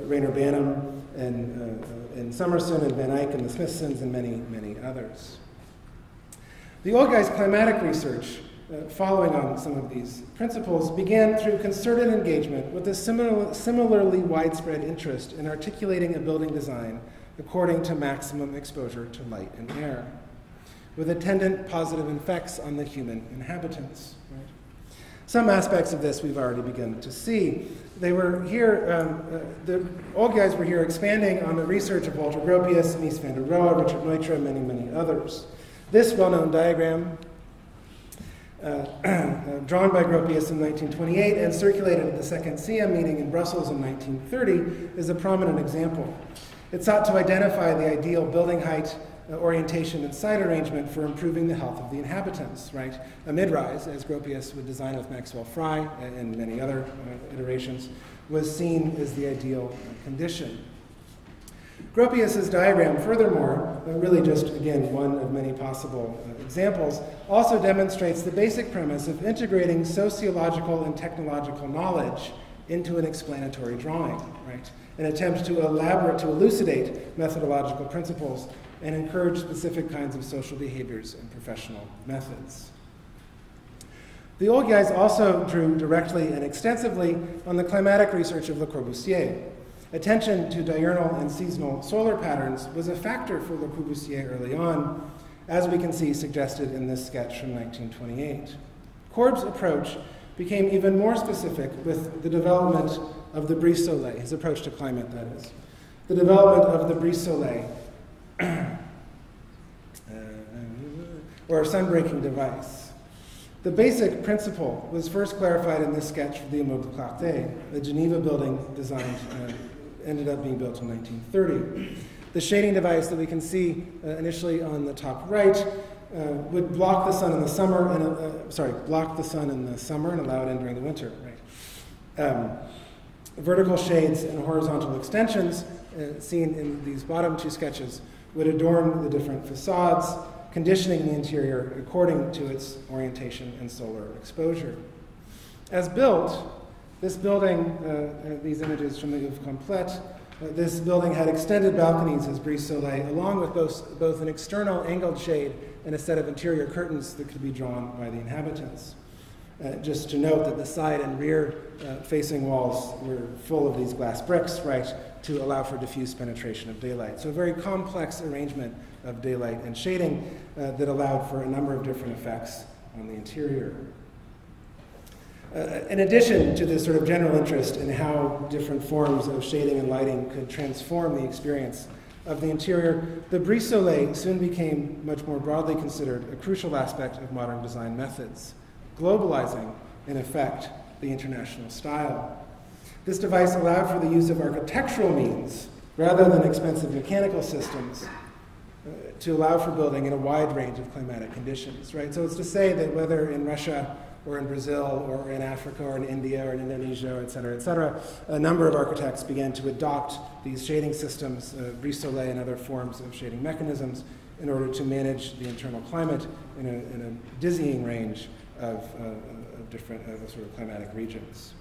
Rainer Banham, and Summerson, and Van Eyck, and the Smithsons, and many, many others. The Olgyays' climatic research, following on some of these principles, began through concerted engagement with a similarly widespread interest in articulating a building design according to maximum exposure to light and air, with attendant positive effects on the human inhabitants. Right? Some aspects of this we've already begun to see. They were here, the Olgyays were here expanding on the research of Walter Gropius, Mies van der Rohe, Richard Neutra, and many, many others. This well-known diagram, drawn by Gropius in 1928 and circulated at the second CM meeting in Brussels in 1930, is a prominent example. It sought to identify the ideal building height, orientation, and site arrangement for improving the health of the inhabitants, right? A mid-rise, as Gropius would design with Maxwell Fry and many other iterations, was seen as the ideal condition. Gropius's diagram, furthermore, really just, again, one of many possible examples, also demonstrates the basic premise of integrating sociological and technological knowledge into an explanatory drawing, right? An attempt to elucidate methodological principles and encourage specific kinds of social behaviors and professional methods. The Olgyays also drew directly and extensively on the climatic research of Le Corbusier. Attention to diurnal and seasonal solar patterns was a factor for Le Corbusier early on, as we can see suggested in this sketch from 1928. Corb's approach became even more specific with the development of the brise soleil, his approach to climate, that is. The development of the brise soleil, or sunbreaking device. The basic principle was first clarified in this sketch of the Immeuble de Clarté, the Geneva building designed, ended up being built in 1930. The shading device that we can see initially on the top right would block the sun in the summer, block the sun in the summer and allow it in during the winter. Right. Vertical shades and horizontal extensions, seen in these bottom two sketches, would adorn the different facades, conditioning the interior according to its orientation and solar exposure. As built, this building, these images from the Oeuvre Complète, this building had extended balconies as brise soleil, along with both an external angled shade and a set of interior curtains that could be drawn by the inhabitants. Just to note that the side and rear facing walls were full of these glass bricks, right, to allow for diffuse penetration of daylight. So a very complex arrangement of daylight and shading that allowed for a number of different effects on the interior. In addition to this sort of general interest in how different forms of shading and lighting could transform the experience of the interior, the brise soleil soon became much more broadly considered a crucial aspect of modern design methods, globalizing, in effect, the international style. This device allowed for the use of architectural means rather than expensive mechanical systems to allow for building in a wide range of climatic conditions, right? So it's to say that whether in Russia or in Brazil or in Africa or in India or in Indonesia, et cetera, a number of architects began to adopt these shading systems, brise soleil and other forms of shading mechanisms, in order to manage the internal climate in a dizzying range of different sort of climatic regions.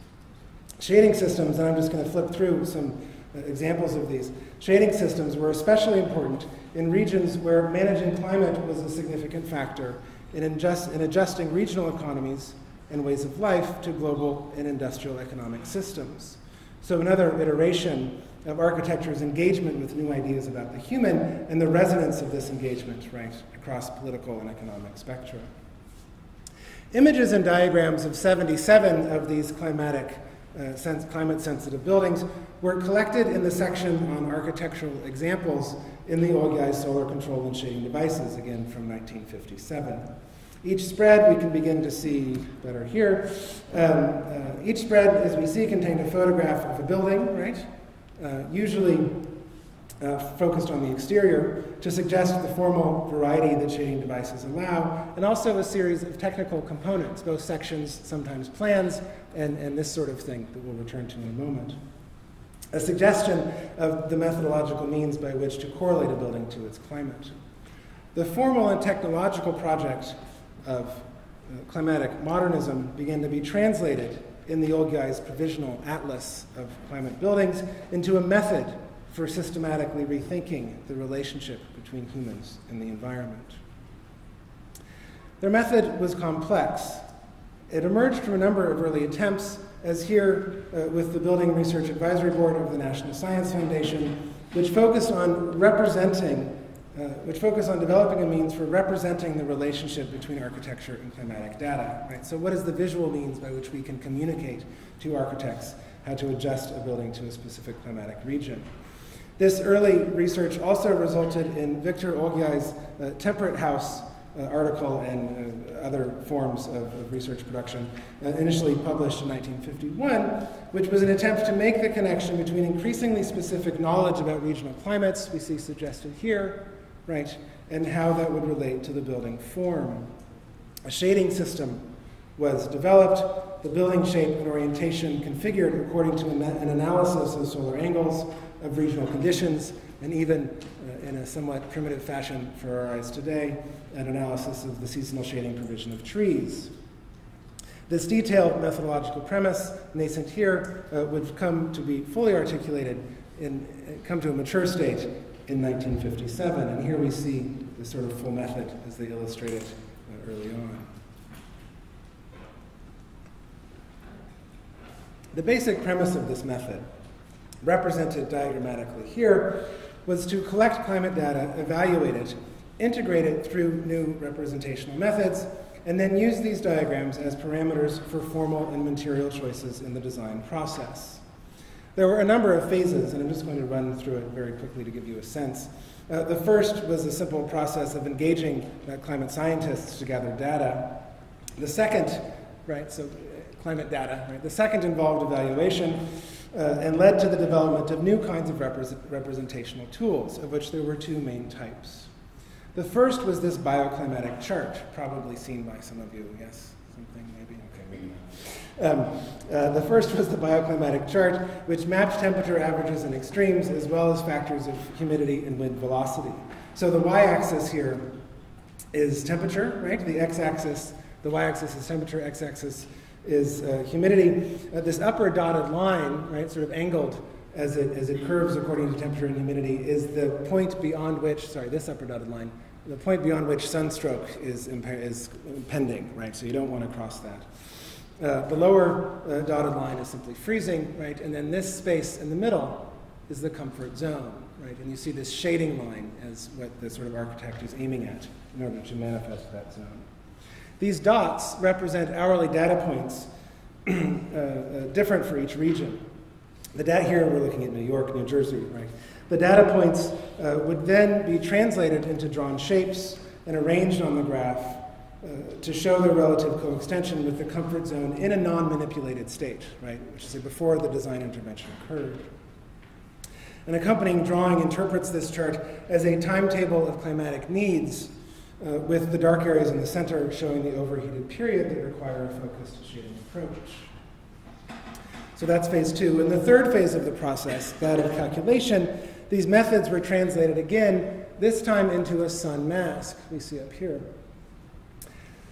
Shading systems, and I'm just going to flip through some examples of these. Shading systems were especially important in regions where managing climate was a significant factor in adjusting regional economies and ways of life to global and industrial economic systems. So another iteration of architecture's engagement with new ideas about the human and the resonance of this engagement, right, across political and economic spectra. Images and diagrams of 77 of these climate-sensitive buildings were collected in the section on architectural examples in the Olgyay Solar Control and Shading Devices, again from 1957. Each spread we can begin to see better here. Each spread, as we see, contained a photograph of a building, right? Usually focused on the exterior to suggest the formal variety that shading devices allow, and also a series of technical components, both sections, sometimes plans, and this sort of thing that we'll return to in a moment. A suggestion of the methodological means by which to correlate a building to its climate. The formal and technological project of climatic modernism began to be translated in the Olgyay's provisional atlas of climate buildings into a method for systematically rethinking the relationship between humans and the environment. Their method was complex. It emerged from a number of early attempts, as here with the Building Research Advisory Board of the National Science Foundation, which focused on developing a means for representing the relationship between architecture and climatic data. Right? So what is the visual means by which we can communicate to architects how to adjust a building to a specific climatic region? This early research also resulted in Victor Olgyay's Temperate House article and other forms of research production, initially published in 1951, which was an attempt to make the connection between increasingly specific knowledge about regional climates, we see suggested here, right, and how that would relate to the building form. A shading system was developed, the building shape and orientation configured according to an analysis of solar angles, of regional conditions, and even in a somewhat primitive fashion for our eyes today, an analysis of the seasonal shading provision of trees. This detailed methodological premise, nascent here, would come to be fully articulated come to a mature state in 1957. And here we see the sort of full method as they illustrated early on. The basic premise of this method, represented diagrammatically here, was to collect climate data, evaluate it, integrate it through new representational methods, and then use these diagrams as parameters for formal and material choices in the design process. There were a number of phases, and I'm just going to run through it very quickly to give you a sense. The first was a simple process of engaging climate scientists to gather data. The second, climate data, right? The second involved evaluation and led to the development of new kinds of representational tools, of which there were two main types. The first was this bioclimatic chart, probably seen by some of you, yes? Something maybe? Okay, maybe not. The first was the bioclimatic chart, which mapped temperature averages and extremes, as well as factors of humidity and wind velocity. So the y-axis here is temperature, right? The x-axis, the y-axis is temperature, x-axis is humidity. This upper dotted line, right, sort of angled as it curves according to temperature and humidity, is the point beyond which, this upper dotted line, the point beyond which sunstroke is impending, right? So you don't want to cross that. The lower dotted line is simply freezing, right? And then this space in the middle is the comfort zone, right? And you see this shading line as what the sort of architect is aiming at in order to manifest that zone. These dots represent hourly data points different for each region. The data here, we're looking at New York, New Jersey, right? The data points would then be translated into drawn shapes and arranged on the graph to show their relative coextension with the comfort zone in a non-manipulated state, right? Which is before the design intervention occurred. An accompanying drawing interprets this chart as a timetable of climatic needs, with the dark areas in the center showing the overheated period that require a focused shading approach. So that's phase two. In the third phase of the process, that of calculation, these methods were translated again, this time into a sun mask, we see up here.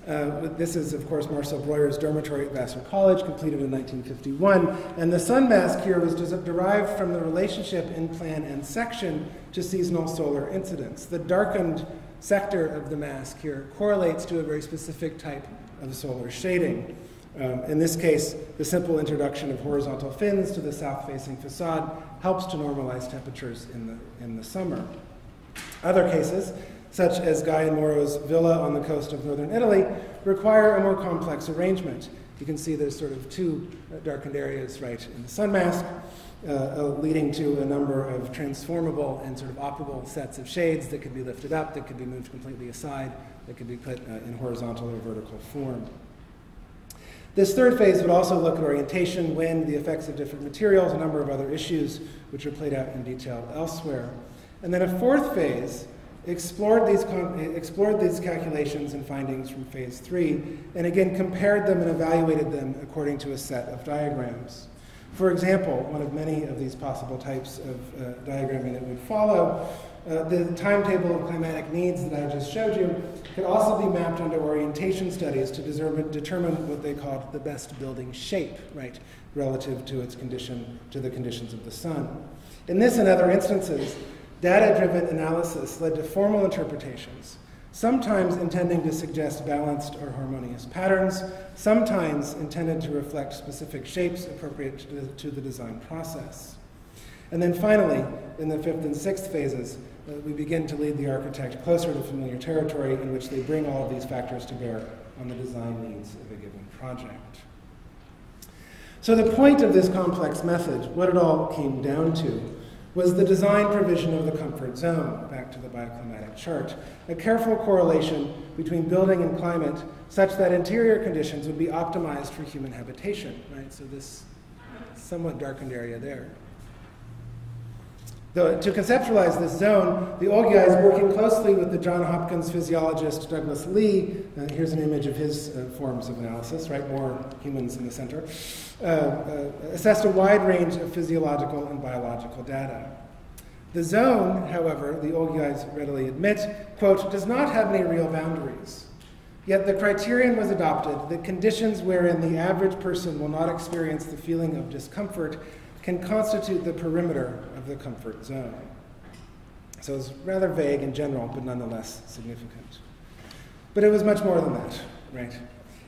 This is, of course, Marcel Breuer's dormitory at Vassar College, completed in 1951. And the sun mask here was derived from the relationship in plan and section to seasonal solar incidence. The darkened sector of the mask here correlates to a very specific type of solar shading. In this case, the simple introduction of horizontal fins to the south-facing facade helps to normalize temperatures in the summer. Other cases, such as Guy and Moro's villa on the coast of northern Italy, require a more complex arrangement. You can see there's sort of two darkened areas right in the sun mask, leading to a number of transformable and sort of operable sets of shades that could be lifted up, that could be moved completely aside, that could be put in horizontal or vertical form. This third phase would also look at orientation, wind, the effects of different materials, a number of other issues which are played out in detail elsewhere. And then a fourth phase explored these calculations and findings from phase three, and again compared them and evaluated them according to a set of diagrams. For example, one of many of these possible types of diagramming that would follow, the timetable of climatic needs that I just showed you could also be mapped onto orientation studies to determine what they called the best building shape, right, relative to its condition, to the conditions of the sun. In this and other instances, data-driven analysis led to formal interpretations, sometimes intending to suggest balanced or harmonious patterns, sometimes intended to reflect specific shapes appropriate to the design process. And then finally, in the fifth and sixth phases, we begin to lead the architect closer to familiar territory in which they bring all of these factors to bear on the design needs of a given project. So the point of this complex method, what it all came down to, was the design provision of the comfort zone, back to the bioclimatic chart, a careful correlation between building and climate such that interior conditions would be optimized for human habitation, right? So this somewhat darkened area there. To conceptualize this zone, the Olgyays, working closely with the Johns Hopkins physiologist Douglas Lee, here's an image of his forms of analysis, right, more humans in the center, assessed a wide range of physiological and biological data. The zone, however, the Olgyays readily admit, quote, does not have any real boundaries. Yet the criterion was adopted that conditions wherein the average person will not experience the feeling of discomfort can constitute the perimeter of the comfort zone. So it's rather vague in general, but nonetheless significant. But it was much more than that, right?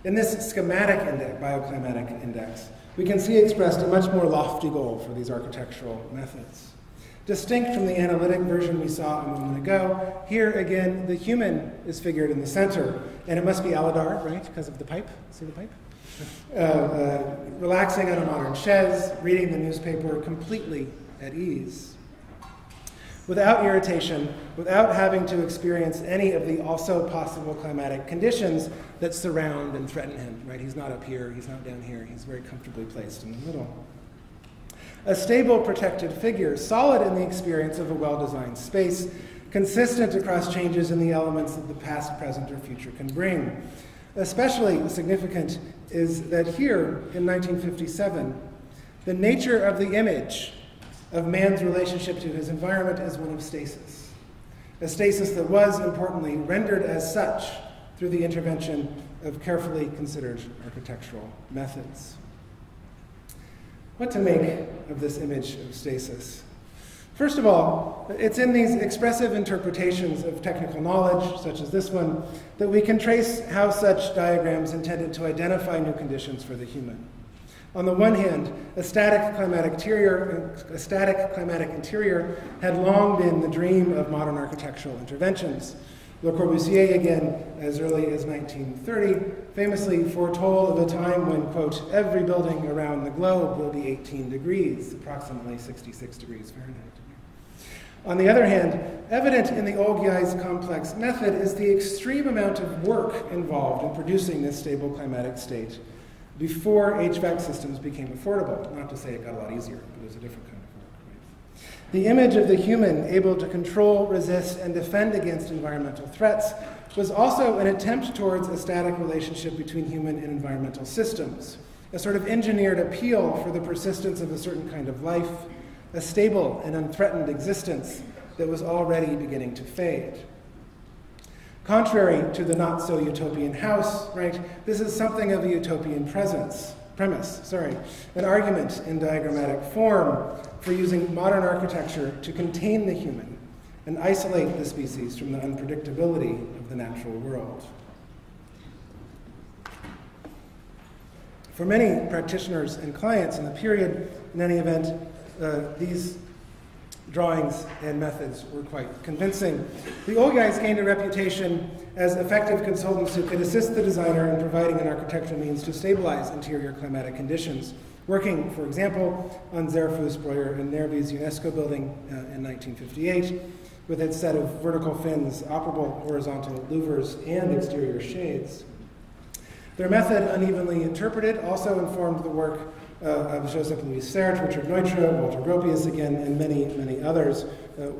In this schematic index, bioclimatic index, we can see expressed a much more lofty goal for these architectural methods. Distinct from the analytic version we saw a moment ago, here again, the human is figured in the center, and it must be Aladar, right, because of the pipe. See the pipe? Relaxing on a modern chaise, reading the newspaper completely at ease. Without irritation, without having to experience any of the also possible climatic conditions that surround and threaten him, right? He's not up here, he's not down here, he's very comfortably placed in the middle. A stable, protected figure, solid in the experience of a well-designed space, consistent across changes in the elements that the past, present, or future can bring. Especially significant is that here, in 1957, the nature of the image of man's relationship to his environment is one of stasis. A stasis that was, importantly, rendered as such through the intervention of carefully considered architectural methods. What to make of this image of stasis? First of all, it's in these expressive interpretations of technical knowledge, such as this one, that we can trace how such diagrams intended to identify new conditions for the human. On the one hand, a static climatic interior had long been the dream of modern architectural interventions. Le Corbusier, again, as early as 1930, famously foretold of a time when, quote, every building around the globe will be 18 degrees, approximately 66 degrees Fahrenheit. On the other hand, evident in the Olgyay's complex method is the extreme amount of work involved in producing this stable climatic state before HVAC systems became affordable. Not to say it got a lot easier, but it was a different kind of work. Right? The image of the human able to control, resist, and defend against environmental threats was also an attempt towards a static relationship between human and environmental systems, a sort of engineered appeal for the persistence of a certain kind of life, a stable and unthreatened existence that was already beginning to fade. Contrary to the not-so-utopian house, right, this is something of a utopian premise, an argument in diagrammatic form for using modern architecture to contain the human and isolate the species from the unpredictability of the natural world. For many practitioners and clients in the period, in any event, these drawings and methods were quite convincing. The Olgyays gained a reputation as effective consultants who could assist the designer in providing an architectural means to stabilize interior climatic conditions, working, for example, on Zerfus, and Nervi's UNESCO building in 1958, with its set of vertical fins, operable horizontal louvers, and exterior shades. Their method, unevenly interpreted, also informed the work of Joseph Louis Serre, Richard Neutra, Walter Gropius again, and many, many others,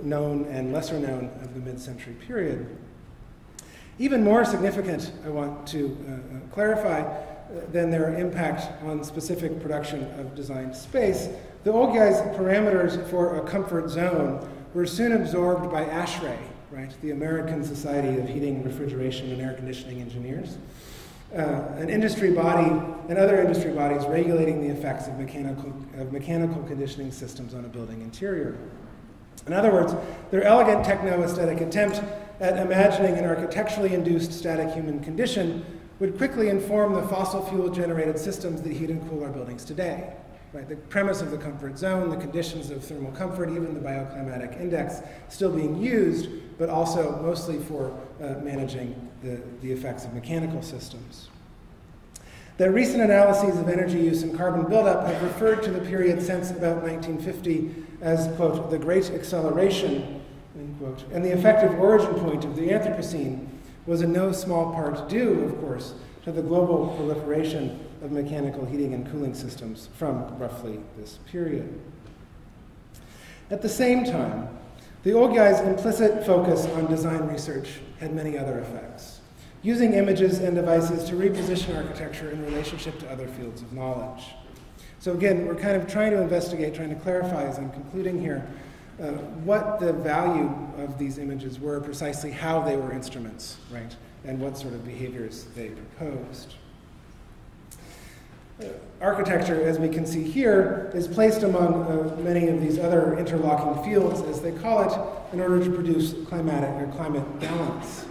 known and lesser known of the mid-century period. Even more significant, I want to clarify, than their impact on specific production of designed space, the Olgyay's parameters for a comfort zone were soon absorbed by ASHRAE, right, the American Society of Heating, Refrigeration, and Air Conditioning Engineers, an industry body and other industry bodies regulating the effects of mechanical conditioning systems on a building interior. In other words, their elegant techno-aesthetic attempt at imagining an architecturally induced static human condition would quickly inform the fossil fuel-generated systems that heat and cool our buildings today. Right? The premise of the comfort zone, the conditions of thermal comfort, even the bioclimatic index still being used, but also mostly for managing the effects of mechanical systems. The recent analyses of energy use and carbon buildup have referred to the period since about 1950 as, quote, the Great Acceleration, end quote, and the effective origin point of the Anthropocene was in no small part due, of course, to the global proliferation of mechanical heating and cooling systems from roughly this period. At the same time, the Olgyay's implicit focus on design research had many other effects, using images and devices to reposition architecture in relationship to other fields of knowledge. So again, we're kind of trying to investigate, trying to clarify as I'm concluding here, what the value of these images were, precisely how they were instruments, right, and what sort of behaviors they proposed. Architecture, as we can see here, is placed among many of these other interlocking fields, as they call it, in order to produce climatic or climate balance.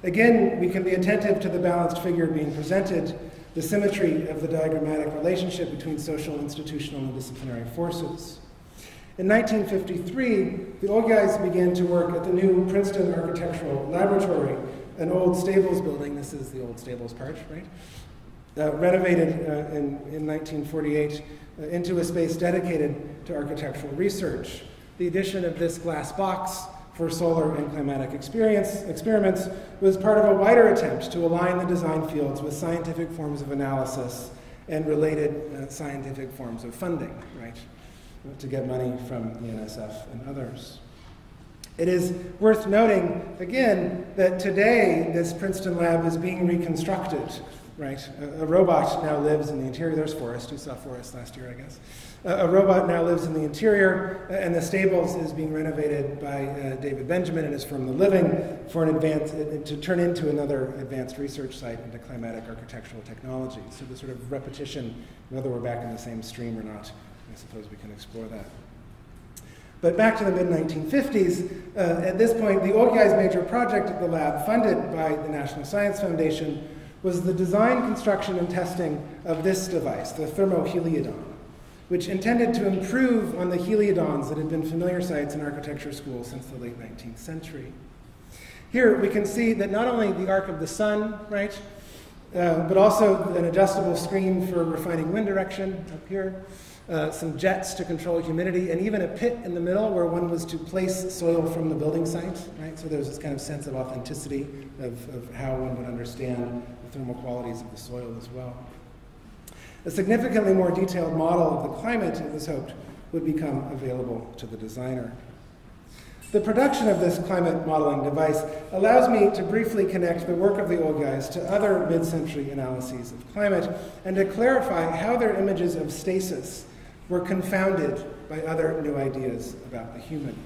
Again, we can be attentive to the balanced figure being presented, the symmetry of the diagrammatic relationship between social, institutional, and disciplinary forces. In 1953, the Olgyays began to work at the new Princeton Architectural Laboratory, an old stables building. This is the old stables part, right? Renovated in 1948 into a space dedicated to architectural research. The addition of this glass box for solar and climatic experiments was part of a wider attempt to align the design fields with scientific forms of analysis and related scientific forms of funding, right? To get money from the NSF and others. It is worth noting, again, that today this Princeton lab is being reconstructed, right? A robot now lives in the interior. There's Forrest. You saw Forrest last year, I guess. A robot now lives in the interior, and the stables is being renovated by David Benjamin and is from the living for to turn into another advanced research site into climatic architectural technology. So the sort of repetition, whether we're back in the same stream or not, I suppose we can explore that. But back to the mid-1950s, at this point, the Olgyay's major project at the lab, funded by the National Science Foundation, was the design, construction, and testing of this device, the thermoheliodon, which intended to improve on the heliodons that had been familiar sights in architecture schools since the late 19th century. Here we can see that not only the arc of the sun, right, but also an adjustable screen for refining wind direction up here, some jets to control humidity, and even a pit in the middle where one was to place soil from the building site, right? So there's this kind of sense of authenticity of how one would understand the thermal qualities of the soil as well. A significantly more detailed model of the climate, it was hoped, would become available to the designer. The production of this climate modeling device allows me to briefly connect the work of the Olgyays to other mid-century analyses of climate and to clarify how their images of stasis were confounded by other new ideas about the human.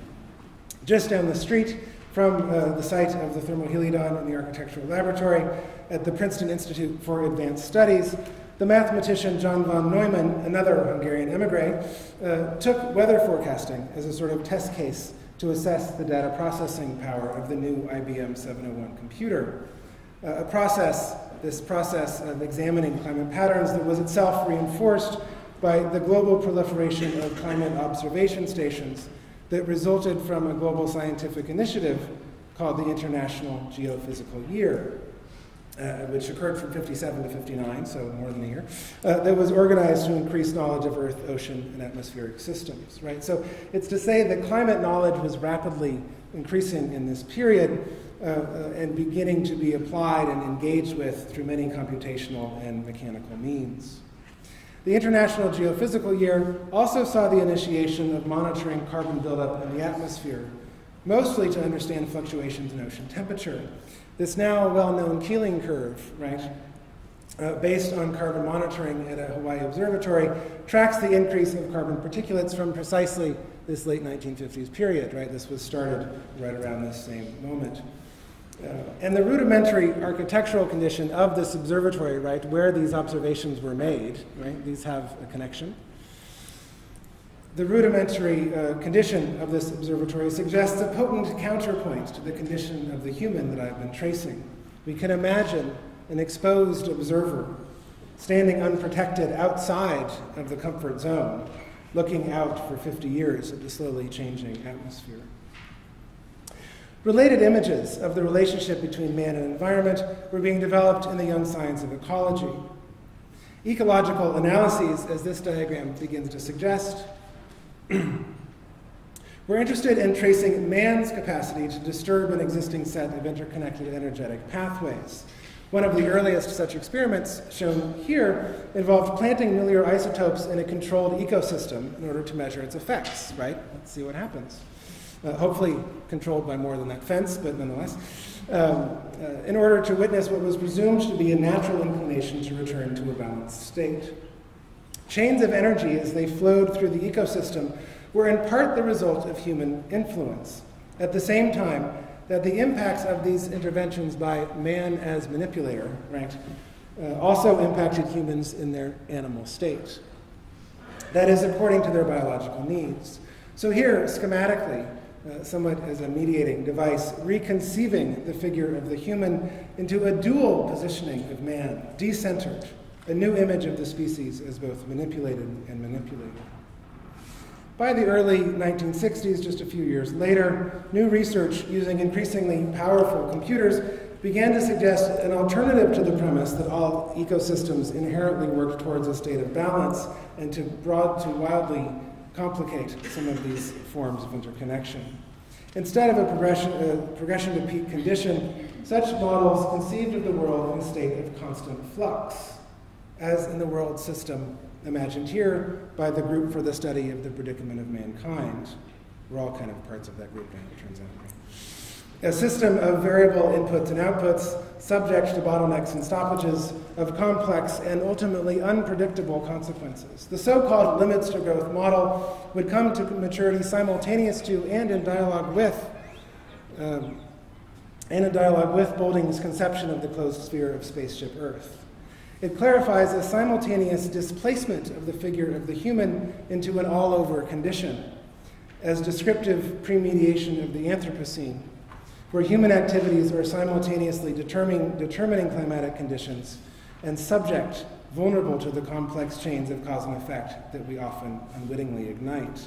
Just down the street from the site of the thermoheliodon in the Architectural Laboratory at the Princeton Institute for Advanced Studies, the mathematician John von Neumann, another Hungarian emigre, took weather forecasting as a sort of test case to assess the data processing power of the new IBM 701 computer. This process of examining climate patterns that was itself reinforced by the global proliferation of climate observation stations that resulted from a global scientific initiative called the International Geophysical Year, which occurred from 57 to 59, so more than a year, that was organized to increase knowledge of Earth, ocean, and atmospheric systems, right? So it's to say that climate knowledge was rapidly increasing in this period and beginning to be applied and engaged with through many computational and mechanical means. The International Geophysical Year also saw the initiation of monitoring carbon buildup in the atmosphere, mostly to understand fluctuations in ocean temperature. This now well-known Keeling curve, right, based on carbon monitoring at a Hawaii observatory, tracks the increase of carbon particulates from precisely this late 1950s period, right? This was started right around this same moment. And the rudimentary architectural condition of this observatory, right, where these observations were made, right, these have a connection. The rudimentary condition of this observatory suggests a potent counterpoint to the condition of the human that I've been tracing. We can imagine an exposed observer standing unprotected outside of the comfort zone, looking out for 50 years at the slowly changing atmosphere. Related images of the relationship between man and environment were being developed in the young science of ecology. Ecological analyses, as this diagram begins to suggest, we're interested in tracing man's capacity to disturb an existing set of interconnected energetic pathways. One of the earliest such experiments, shown here, involved planting nuclear isotopes in a controlled ecosystem in order to measure its effects, right? Let's see what happens. Hopefully controlled by more than that fence, but nonetheless, in order to witness what was presumed to be a natural inclination to return to a balanced state. Chains of energy, as they flowed through the ecosystem, were in part the result of human influence. At the same time that the impacts of these interventions by man as manipulator, right, also impacted humans in their animal state. That is, according to their biological needs. So here, schematically, somewhat as a mediating device, reconceiving the figure of the human into a dual positioning of man, decentered, a new image of the species as both manipulated and manipulated. By the early 1960s, just a few years later, new research using increasingly powerful computers began to suggest an alternative to the premise that all ecosystems inherently work towards a state of balance and to wildly complicate some of these forms of interconnection. Instead of a progression to peak condition, such models conceived of the world in a state of constant flux, as in the world system imagined here by the Group for the Study of the Predicament of Mankind. We're all kind of parts of that group now, it turns out. Right? A system of variable inputs and outputs, subject to bottlenecks and stoppages, of complex and ultimately unpredictable consequences. The so-called limits to growth model would come to maturity simultaneous to and in dialogue with Boulding's conception of the closed sphere of spaceship Earth. It clarifies a simultaneous displacement of the figure of the human into an all-over condition, as descriptive premediation of the Anthropocene, where human activities are simultaneously determining climatic conditions and subject, vulnerable to the complex chains of cause and effect that we often unwittingly ignite.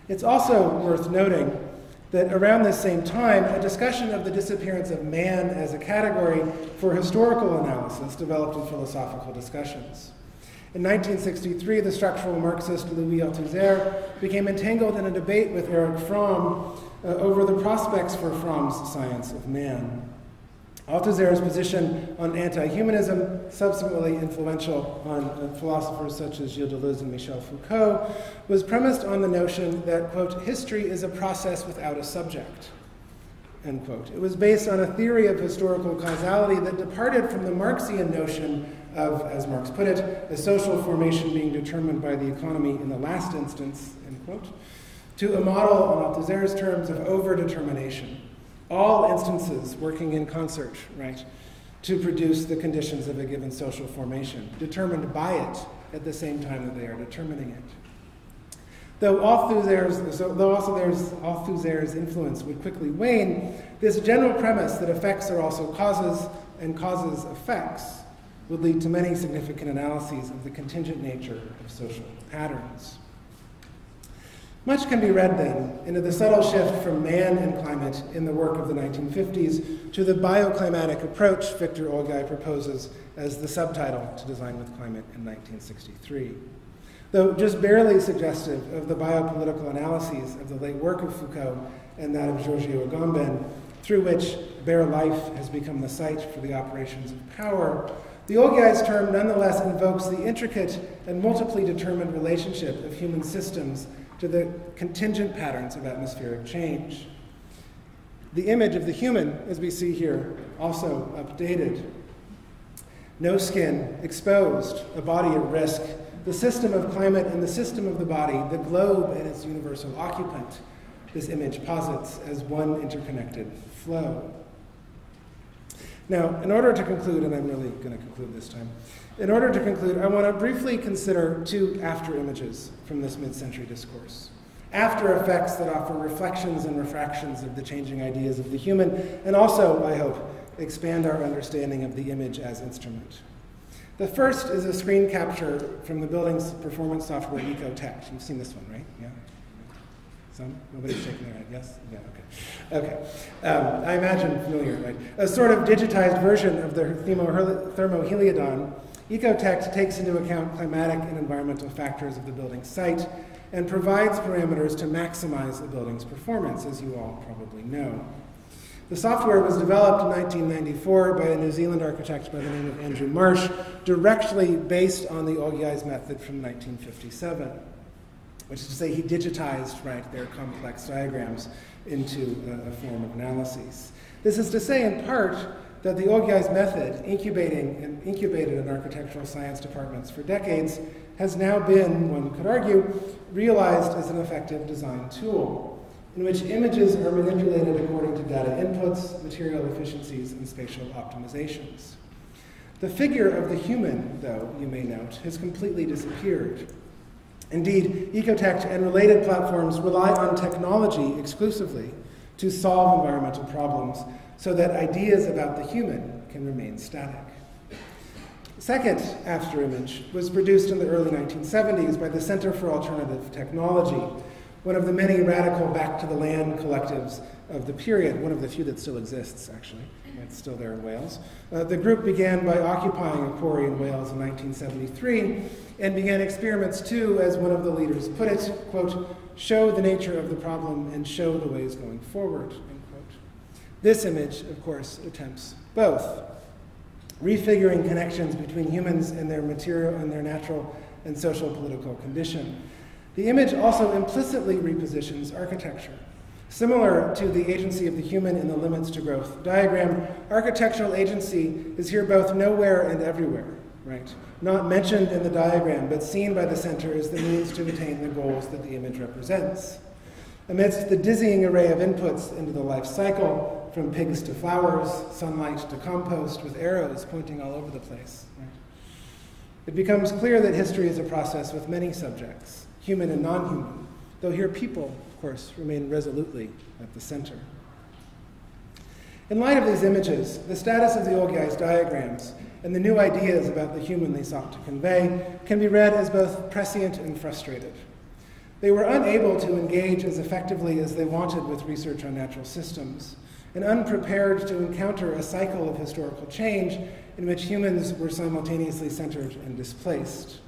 It's also worth noting that around this same time, a discussion of the disappearance of man as a category for historical analysis developed in philosophical discussions. In 1963, the structural Marxist Louis Althusser became entangled in a debate with Erich Fromm over the prospects for Fromm's science of man. Althusser's position on anti-humanism, subsequently influential on philosophers such as Gilles Deleuze and Michel Foucault, was premised on the notion that, quote, history is a process without a subject, end quote. It was based on a theory of historical causality that departed from the Marxian notion of, as Marx put it, a social formation being determined by the economy in the last instance, end quote, to a model, on Althusser's terms, of over-determination. All instances working in concert, right, to produce the conditions of a given social formation, determined by it at the same time that they are determining it. Though Althusser's influence would quickly wane, this general premise that effects are also causes and causes effects would lead to many significant analyses of the contingent nature of social patterns. Much can be read, then, into the subtle shift from man and climate in the work of the 1950s to the bioclimatic approach Victor Olgyay proposes as the subtitle to Design with Climate in 1963. Though just barely suggestive of the biopolitical analyses of the late work of Foucault and that of Giorgio Agamben, through which bare life has become the site for the operations of power, the Olgyay's term nonetheless invokes the intricate and multiply determined relationship of human systems to the contingent patterns of atmospheric change. The image of the human, as we see here, also updated. No skin, exposed, a body at risk, the system of climate and the system of the body, the globe and its universal occupant, this image posits as one interconnected flow. Now, in order to conclude, and I'm really going to conclude this time, in order to conclude, I want to briefly consider two after images from this mid-century discourse. After effects that offer reflections and refractions of the changing ideas of the human, and also, I hope, expand our understanding of the image as instrument. The first is a screen capture from the building's performance software Ecotect. You've seen this one, right? Yeah? Some? Nobody's shaking their head. Yes? Yeah, okay. Okay. I imagine familiar, right? A sort of digitized version of the thermoheliodon, Ecotect takes into account climatic and environmental factors of the building site and provides parameters to maximize the building's performance, as you all probably know. The software was developed in 1994 by a New Zealand architect by the name of Andrew Marsh, directly based on the Olgyay's method from 1957, which is to say he digitized, right, their complex diagrams into a form of analyses. This is to say, in part, that the Olgyay's method, incubated in architectural science departments for decades, has now been, one could argue, realized as an effective design tool, in which images are manipulated according to data inputs, material efficiencies, and spatial optimizations. The figure of the human, though, you may note, has completely disappeared. Indeed, ecotech and related platforms rely on technology exclusively to solve environmental problems so that ideas about the human can remain static. The second afterimage was produced in the early 1970s by the Center for Alternative Technology, one of the many radical back-to-the-land collectives of the period, one of the few that still exists, actually. It's still there in Wales. The group began by occupying a quarry in Wales in 1973 and began experiments to, as one of the leaders put it, quote, show the nature of the problem and show the ways going forward, end quote. This image, of course, attempts both, refiguring connections between humans and their material and their natural and social political condition. The image also implicitly repositions architecture. Similar to the agency of the human in the limits to growth diagram, architectural agency is here both nowhere and everywhere, right? Not mentioned in the diagram, but seen by the center as the means to attain the goals that the image represents. Amidst the dizzying array of inputs into the life cycle, from pigs to flowers, sunlight to compost, with arrows pointing all over the place, right? It becomes clear that history is a process with many subjects, human and non-human, though here people, of course, remain resolutely at the center. In light of these images, the status of the Olgyay's diagrams and the new ideas about the human they sought to convey can be read as both prescient and frustrated. They were unable to engage as effectively as they wanted with research on natural systems, and unprepared to encounter a cycle of historical change in which humans were simultaneously centered and displaced.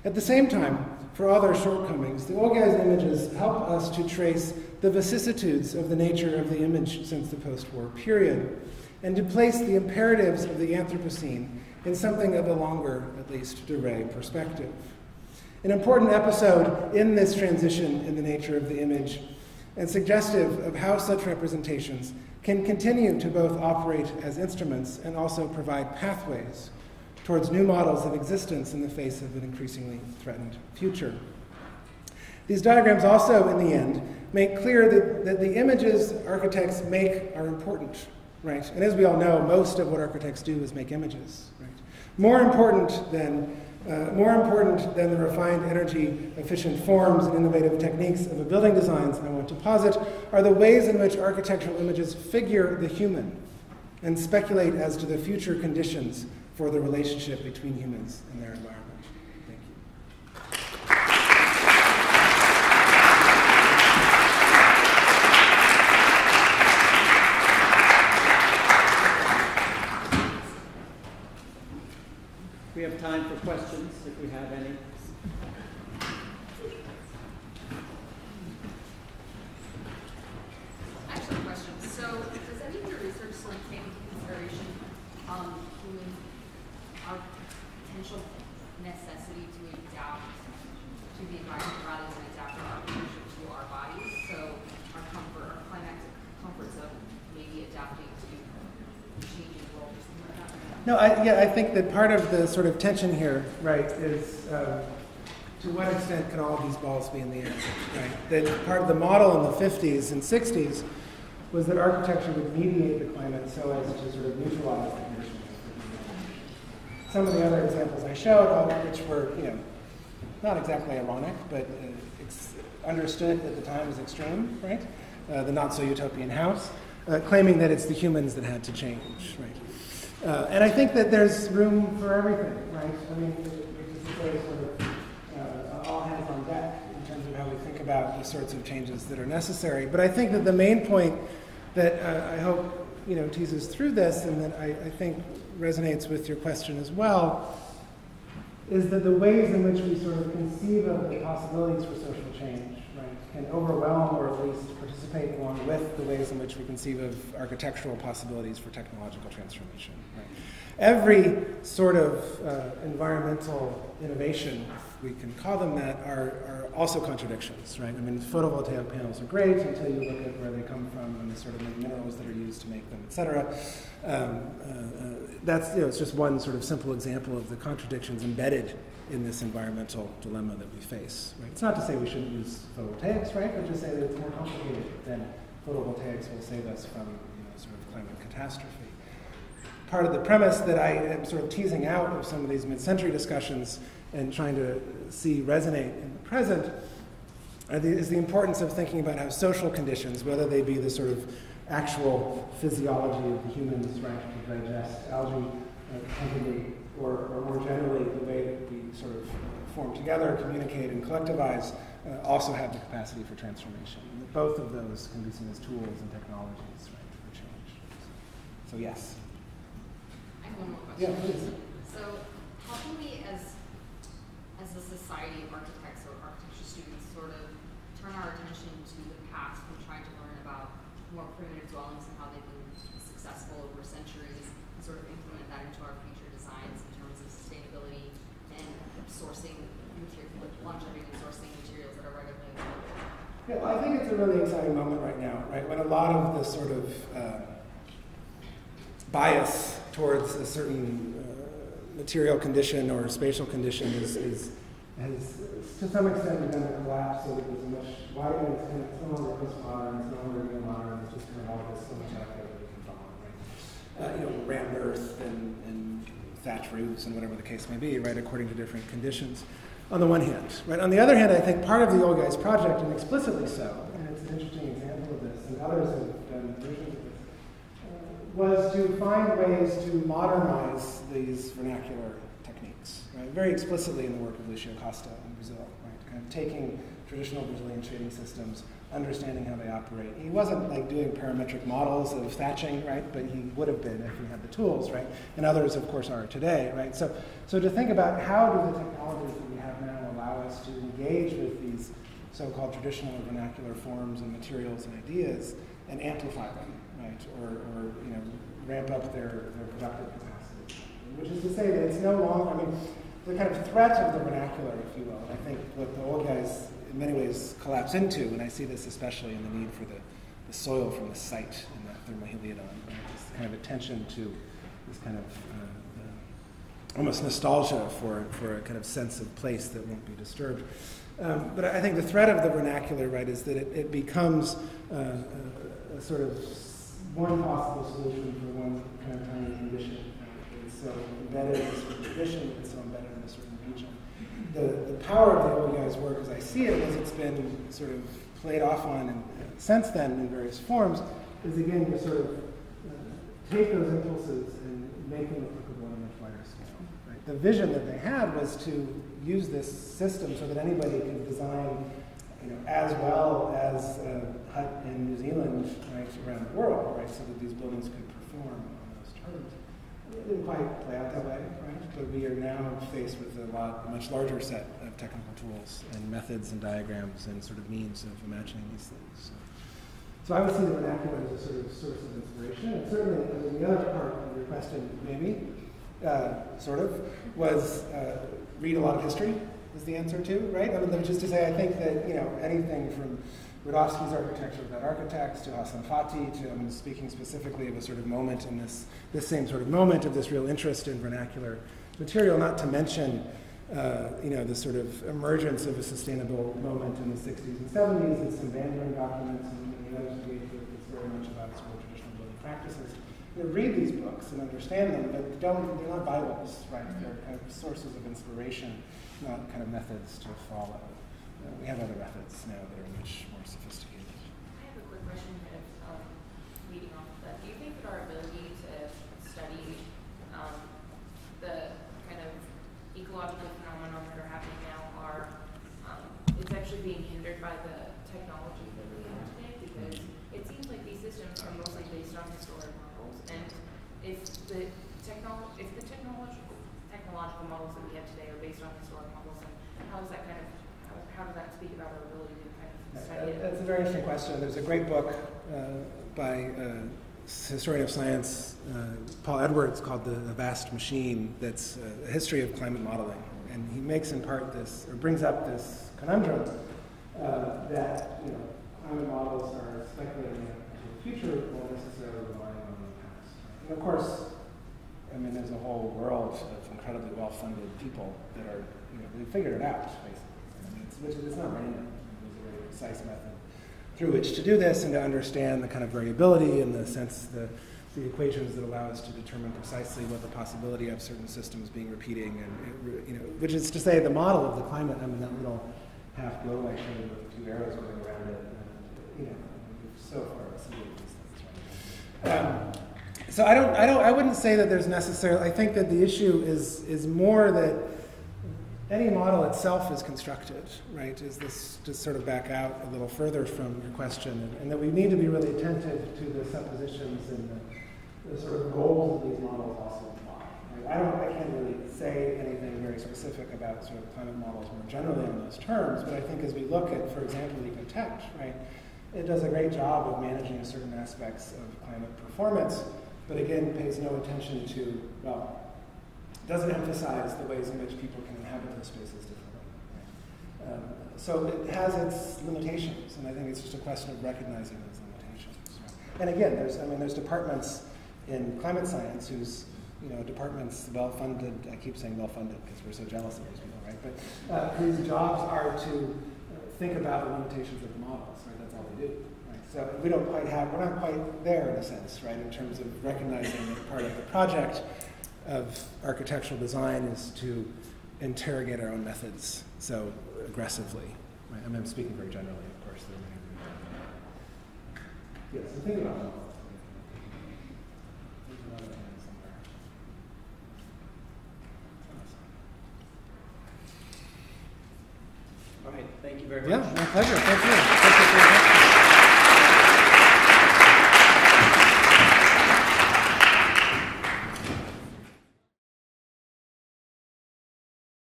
At the same time, for all their shortcomings, the Olgyay's images help us to trace the vicissitudes of the nature of the image since the post-war period, and to place the imperatives of the Anthropocene in something of a longer, at least, Duray perspective. An important episode in this transition in the nature of the image, and suggestive of how such representations can continue to both operate as instruments and also provide pathways towards new models of existence in the face of an increasingly threatened future. These diagrams also, in the end, make clear that the images architects make are important, right? And as we all know, most of what architects do is make images, right? More important than the refined, energy-efficient forms and innovative techniques of a building designs I want to posit are the ways in which architectural images figure the human and speculate as to the future conditions for the relationship between humans and their environment. Thank you. We have time for questions, if we have any. Actually, a question. So, does any of your research sort of take into consideration our potential necessity to adapt to the environment rather than adapt our architecture to our bodies? So, our climatic comfort zone maybe adapting to the changing world or something like that? No, I think that part of the sort of tension here, right, is to what extent can all of these balls be in the air, right? That part of the model in the 50s and 60s was that architecture would mediate the climate so as to sort of neutralize the conditions. Some of the other examples I showed, all of which were, not exactly ironic, but understood at the time as extreme, right? The not-so-utopian house, claiming that it's the humans that had to change, right? And I think that there's room for everything, right? I mean, it's very sort of all hands on deck in terms of how we think about the sorts of changes that are necessary. But I think that the main point that I hope teases through this, and that I think resonates with your question as well, is that the ways in which we sort of conceive of the possibilities for social change, right, can overwhelm or at least participate along with the ways in which we conceive of architectural possibilities for technological transformation. Right? Every sort of environmental innovation, if we can call them that, are also contradictions, right? I mean, photovoltaic panels are great until you look at where they come from and the sort of minerals that are used to make them, et cetera. That's, it's just one sort of simple example of the contradictions embedded in this environmental dilemma that we face. Right? It's not to say we shouldn't use photovoltaics, right? But to say that it's more complicated than photovoltaics will save us from sort of climate catastrophe. Part of the premise that I am sort of teasing out of some of these mid-century discussions and trying to see resonate present is the importance of thinking about how social conditions, whether they be the sort of actual physiology of the humans trying to digest algae or more generally the way that we sort of form together, communicate, and collectivize, also have the capacity for transformation. And that both of those can be seen as tools and technologies, right, for change. So yes. I have one more question. Yeah, please. So how can we, as a society of architects or architecture students, sort of turn our attention to the past and trying to learn about more primitive dwellings and how they've been successful over centuries, and sort of implement that into our future designs in terms of sustainability and sourcing material, longevity and sourcing materials that are readily available? Yeah, well, I think it's a really exciting moment right now, right? When a lot of the sort of bias towards a certain material condition or spatial condition has to some extent begun to collapse, so that there's a much wider extent. It's no longer postmodern, it's no longer neo-modern, it's just kind of all this so much out there that we can follow, right? Rammed earth and thatch roofs and whatever the case may be, right, according to different conditions. On the one hand, right? On the other hand, I think part of the Olgyay's project, and explicitly so, and it's an interesting example of this, and others have done versions of this, was to find ways to modernize these vernacular techniques, right? Very explicitly in the work of Lucio Costa in Brazil, right? Kind of taking traditional Brazilian shading systems, understanding how they operate. He wasn't like doing parametric models of thatching, right? But he would have been if he had the tools, right? And others, of course, are today, right? So to think about how do the technologies that we have now allow us to engage with these so-called traditional or vernacular forms and materials and ideas and amplify them, right? Or ramp up their productive capacity. Which is to say that it's no longer, the kind of threat of the vernacular, if you will, I think what the Olgyay's in many ways collapse into, and I see this especially in the need for the soil from the site in that thermoheliodon, right? This kind of attention to this kind of almost nostalgia for a kind of sense of place that won't be disturbed. But I think the threat of the vernacular, right, is that it becomes a sort of one possible solution for one kind of tiny condition. It's so embedded in a certain tradition, it's so embedded in a certain region. The power of the Olgyay's work, as I see it, as it's been sort of played off on and since then in various forms, is again to sort of take those impulses and make them applicable on a much wider scale. Right? The vision that they had was to use this system so that anybody could design, as well as a hut in New Zealand, right, around the world, right, so that these buildings could perform on those terms. It didn't quite play out that way, right? But we are now faced with a much larger set of technical tools and methods and diagrams and sort of means of imagining these things. So I would see the vernacular as a sort of source of inspiration. And certainly, the other part of your question, maybe, was read a lot of history is the answer too, right? Which is to say, I think that, anything from Rudowski's Architecture Without Architects to Hassan Fatih to, speaking specifically of a sort of moment in this same sort of moment of this real interest in vernacular material, not to mention, the sort of emergence of a sustainable moment in the 60s and 70s and some Bandering documents and the others we gave it's very much about sort of traditional building practices. Read these books and understand them, but they're not Bibles, right? They're kind of sources of inspiration, not kind of methods to follow. We have other methods now that are much more sophisticated. I have a quick question kind of leading off of that. Do you think that our ability to study the kind of ecological phenomena that are happening now it's actually being hindered by the technology that we have today? Because it seems like these systems are mostly based on historic models, and if the technological models that we have today are based on historic models, and how does that speak about our ability to kind of study it? That's a very interesting question. There's a great book by historian of science, Paul Edwards, called The Vast Machine, that's a history of climate modeling. And he makes in part this, or brings up this conundrum that, climate models are speculating into the future while necessarily relying on the past. And of course, there's a whole world of incredibly well-funded people that are, they figured it out, basically. It's not random. There's a very precise method through which to do this and to understand the kind of variability and the equations that allow us to determine precisely what the possibility of certain systems being repeating, and which is to say the model of the climate. That little half globe I showed with 2 arrows going around it. And, so far exceeded these things, right? So I wouldn't say that there's necessarily, I think that the issue is more that any model itself is constructed, right? Is this just sort of back out a little further from your question, and that we need to be really attentive to the suppositions and the sort of goals of these models also imply. Right? I can't really say anything very specific about sort of climate models more generally on those terms, but I think as we look at, for example, Ecotech, right, it does a great job of managing certain aspects of climate performance, but again pays no attention to, well, doesn't emphasize the ways in which people can inhabit those spaces differently. Right? So it has its limitations, and I think it's just a question of recognizing those limitations. Right? And again, there's departments in climate science whose departments well-funded, I keep saying well-funded because we're so jealous of these people, right? But whose jobs are to think about the limitations of the models, right? That's all they do. Right? So we're not quite there in a sense, right? In terms of recognizing that part of the project of architectural design is to interrogate our own methods so aggressively. Right? I mean, I'm speaking very generally, of course. Yes, I'm thinking about that. All right, thank you very much. Yeah, my pleasure. Thank you.